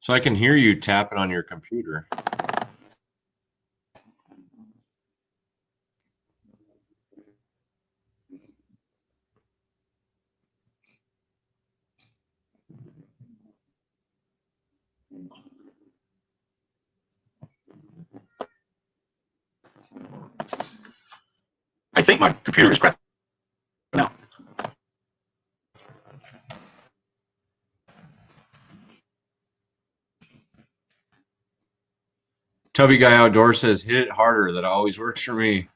So I can hear you tapping on your computer. I think my computer is cracking now. Tubby Guy Outdoors says, hit it harder. That always works for me.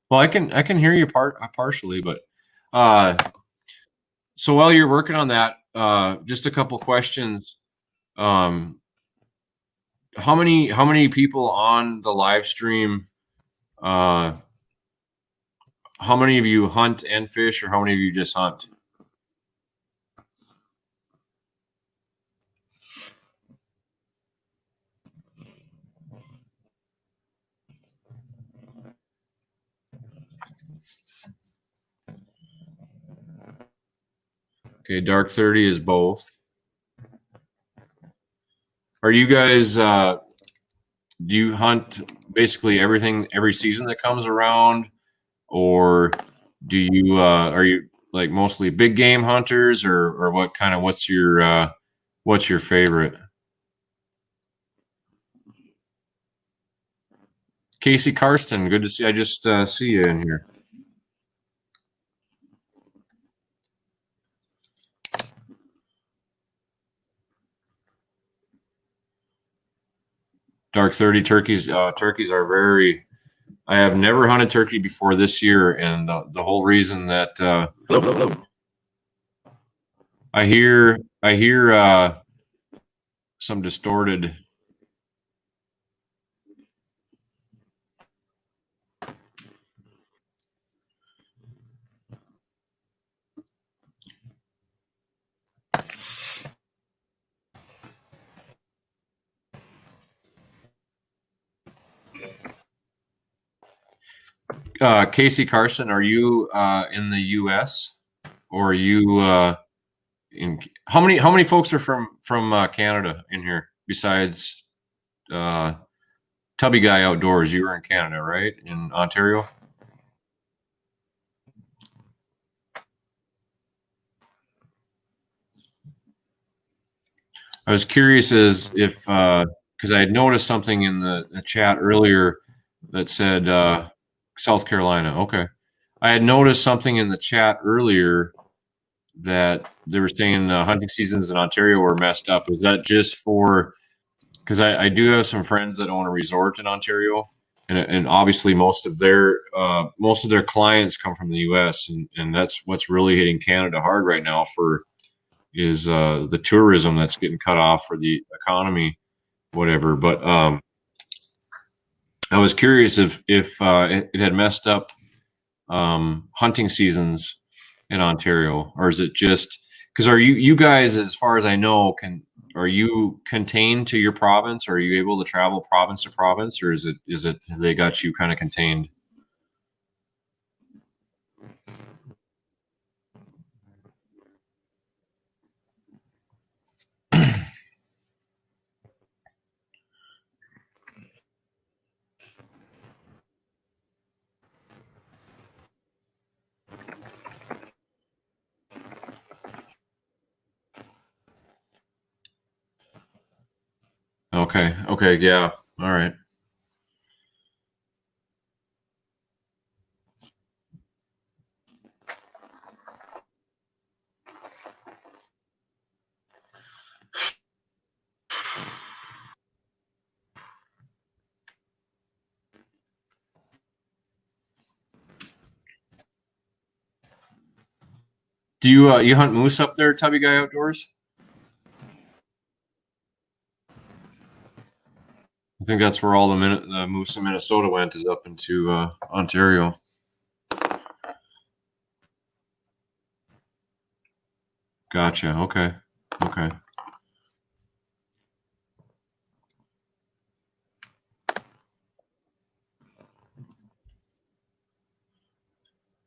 Well, I can hear you partially, but so while you're working on that, just a couple questions. How many people on the live stream? How many of you hunt and fish, or how many of you just hunt? Okay, Dark 30 is both. Are you guys? Do you hunt basically everything every season that comes around, or do you? Are you like mostly big game hunters, or what kind of? What's your favorite? Casey Karsten, good to see. I just see you in here. Dark 30 turkeys. Turkeys are very. I have never hunted turkey before this year, and the whole reason that Hello. I hear some distorted. Casey Carson, are you in the U.S. or are you in? How many folks are from Canada in here besides Tubby Guy Outdoors? You were in Canada, right? In Ontario. I was curious as if because I had noticed something in the chat earlier that said South Carolina. Okay, I had noticed something in the chat earlier that they were saying hunting seasons in Ontario were messed up. Is that just for? Because I do have some friends that own a resort in Ontario, and obviously most of their clients come from the U.S. and that's what's really hitting Canada hard right now for is the tourism that's getting cut off for the economy, whatever. But I was curious if it had messed up hunting seasons in Ontario, or is it just because are you guys, as far as I know, are you contained to your province? Are you able to travel province to province, or is it have they got you kind of contained? Okay, yeah, all right. Do you hunt moose up there, Tubby Guy Outdoors? I think that's where all the moose in Minnesota went, is up into Ontario. Gotcha. Okay. Okay.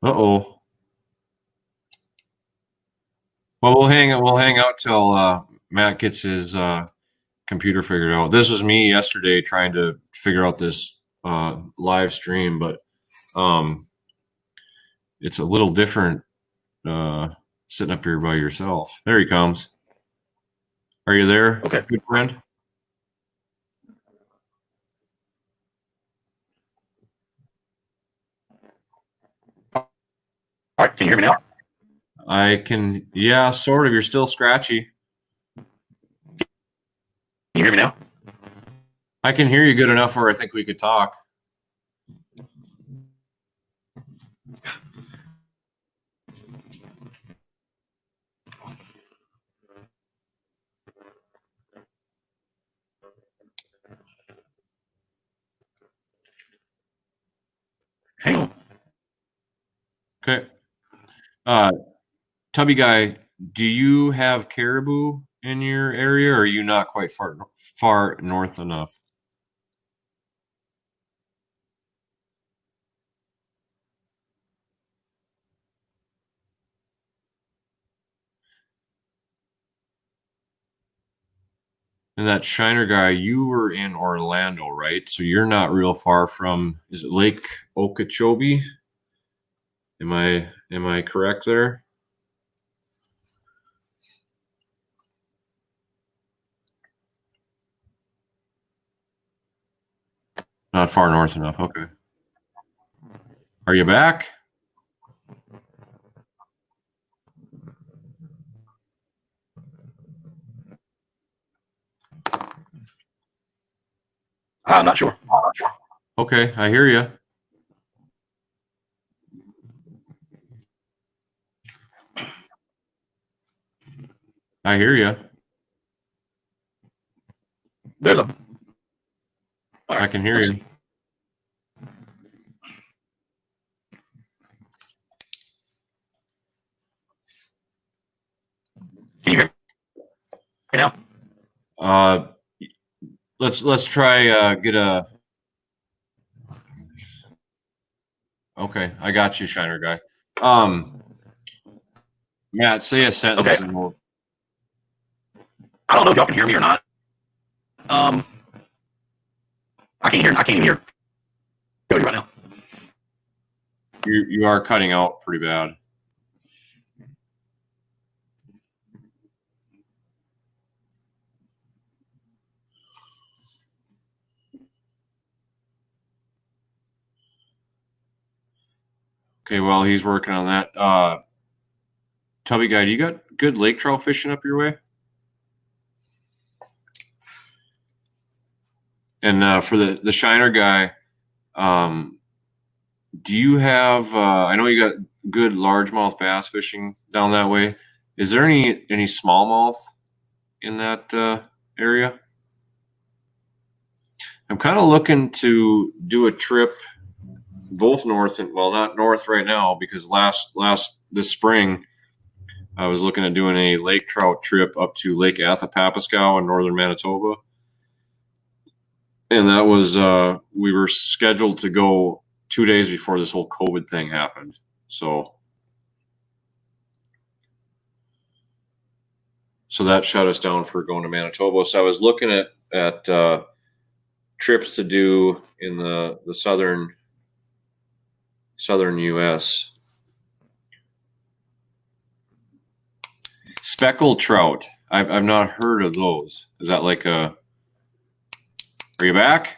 Uh-oh. Well, we'll hang out till Matt gets his computer figured out. This was me yesterday trying to figure out this live stream, but it's a little different sitting up here by yourself. There he comes. Are you there? Okay. Good friend. All right. Can you hear me now? I can. Yeah, sort of. You're still scratchy. Can you hear me now? I can hear you good enough where I think we could talk. Hang on. Okay. Tubby Guy, do you have caribou in your area, or are you not quite far north enough? And that Shiner Guy, you were in Orlando, right? So you're not real far from, is it Lake Okeechobee? Am I correct there? Not far north enough. Okay. Are you back? I'm not sure. Okay, I hear you. I hear you. There's a. I can hear you. Can you hear me now? Let's try get a. Okay, I got you, Shiner Guy. Matt, say a sentence Okay. and we'll. I don't know if y'all can hear me or not. I can't even hear Cody right now. You are cutting out pretty bad. Okay, well, he's working on that. Tubby Guy, do you got good lake trout fishing up your way? And for the Shiner Guy, do you have? I know you got good largemouth bass fishing down that way. Is there any smallmouth in that area? I'm kind of looking to do a trip both north and, well, not north right now, because this spring I was looking at doing a lake trout trip up to Lake Athapapiscow in northern Manitoba. And that was, we were scheduled to go 2 days before this whole COVID thing happened. So that shut us down for going to Manitoba. So I was looking at trips to do in the southern U.S. Speckled trout. I've not heard of those. Is that like a? Are you back?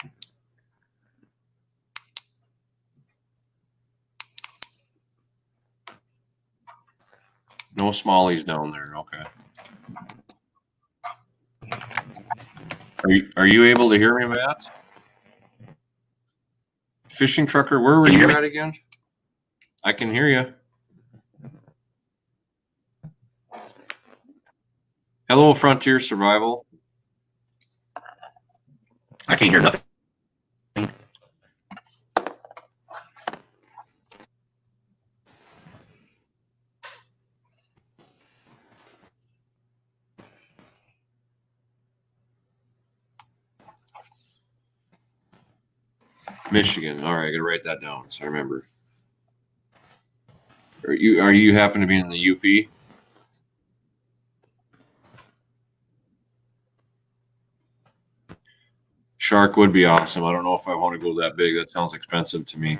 No smallies down there. Okay. Are you able to hear me, Matt? Fishing trucker, where were you at again? I can hear you. Hello, Frontier Survival. I can't hear nothing. Michigan. All right, I gotta write that down so I remember. Are you happen to be in the UP? Shark would be awesome. I don't know if I want to go that big. That sounds expensive to me.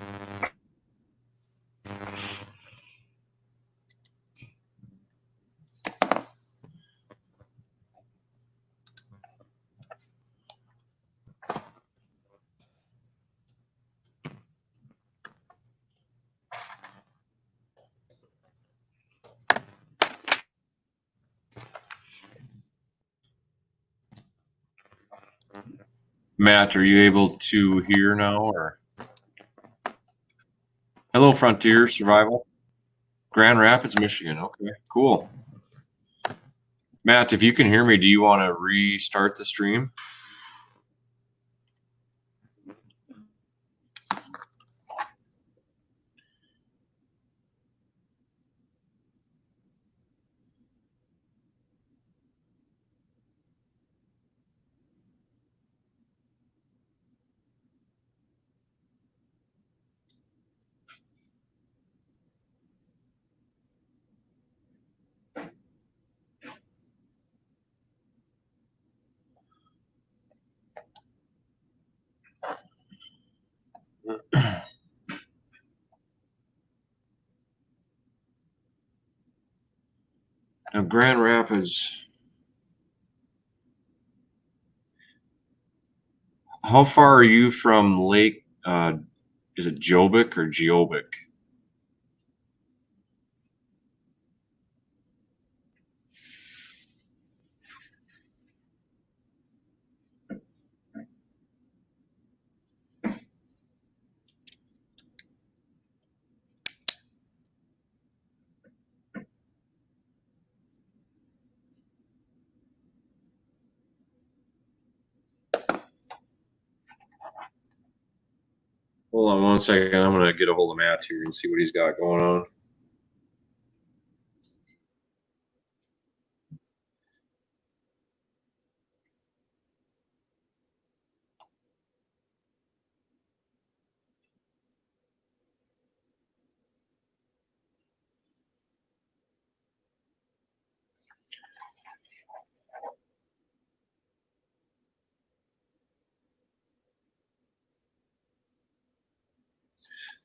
Matt, are you able to hear now? Or hello, Frontier Survival. Grand Rapids, Michigan. Okay, cool. Matt, if you can hear me, do you want to restart the stream? Now, Grand Rapids. How far are you from Lake? Is it Jobic or Geobic? Hold on one second. I'm going to get a hold of Matt here and see what he's got going on.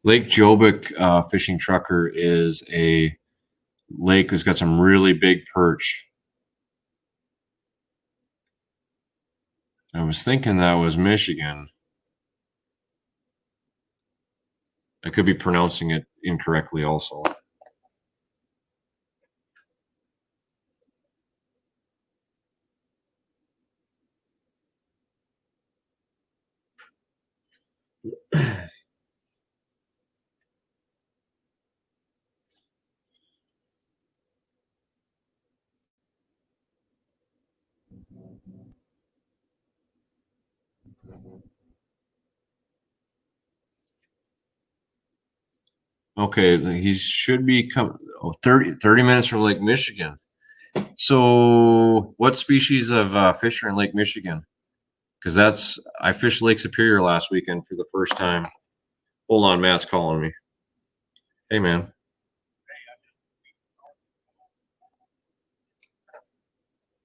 Lake Jobic Fishing Trucker is a lake that's got some really big perch. I was thinking that was Michigan. I could be pronouncing it incorrectly also. Okay, he should be 30 minutes from Lake Michigan. So what species of fish are in Lake Michigan? Because I fished Lake Superior last weekend for the first time. Hold on, Matt's calling me. Hey, man.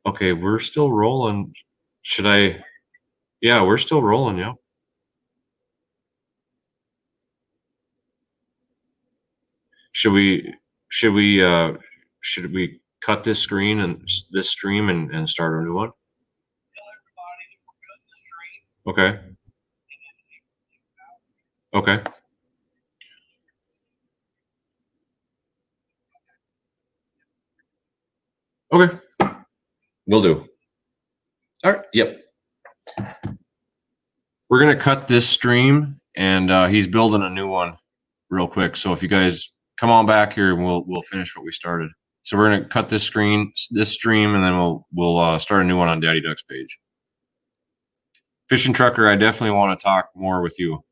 Okay, we're still rolling. Should I? Yeah, we're still rolling, yeah. Should we should we cut this screen and this stream and start a new one? Okay. Okay. Okay. Will do. All right. Yep. We're gonna cut this stream, and he's building a new one real quick. So if you guys come on back here, we'll finish what we started. So we're gonna cut this stream, and then we'll start a new one on Daddy Duck's page. Fishing Trucker, I definitely want to talk more with you.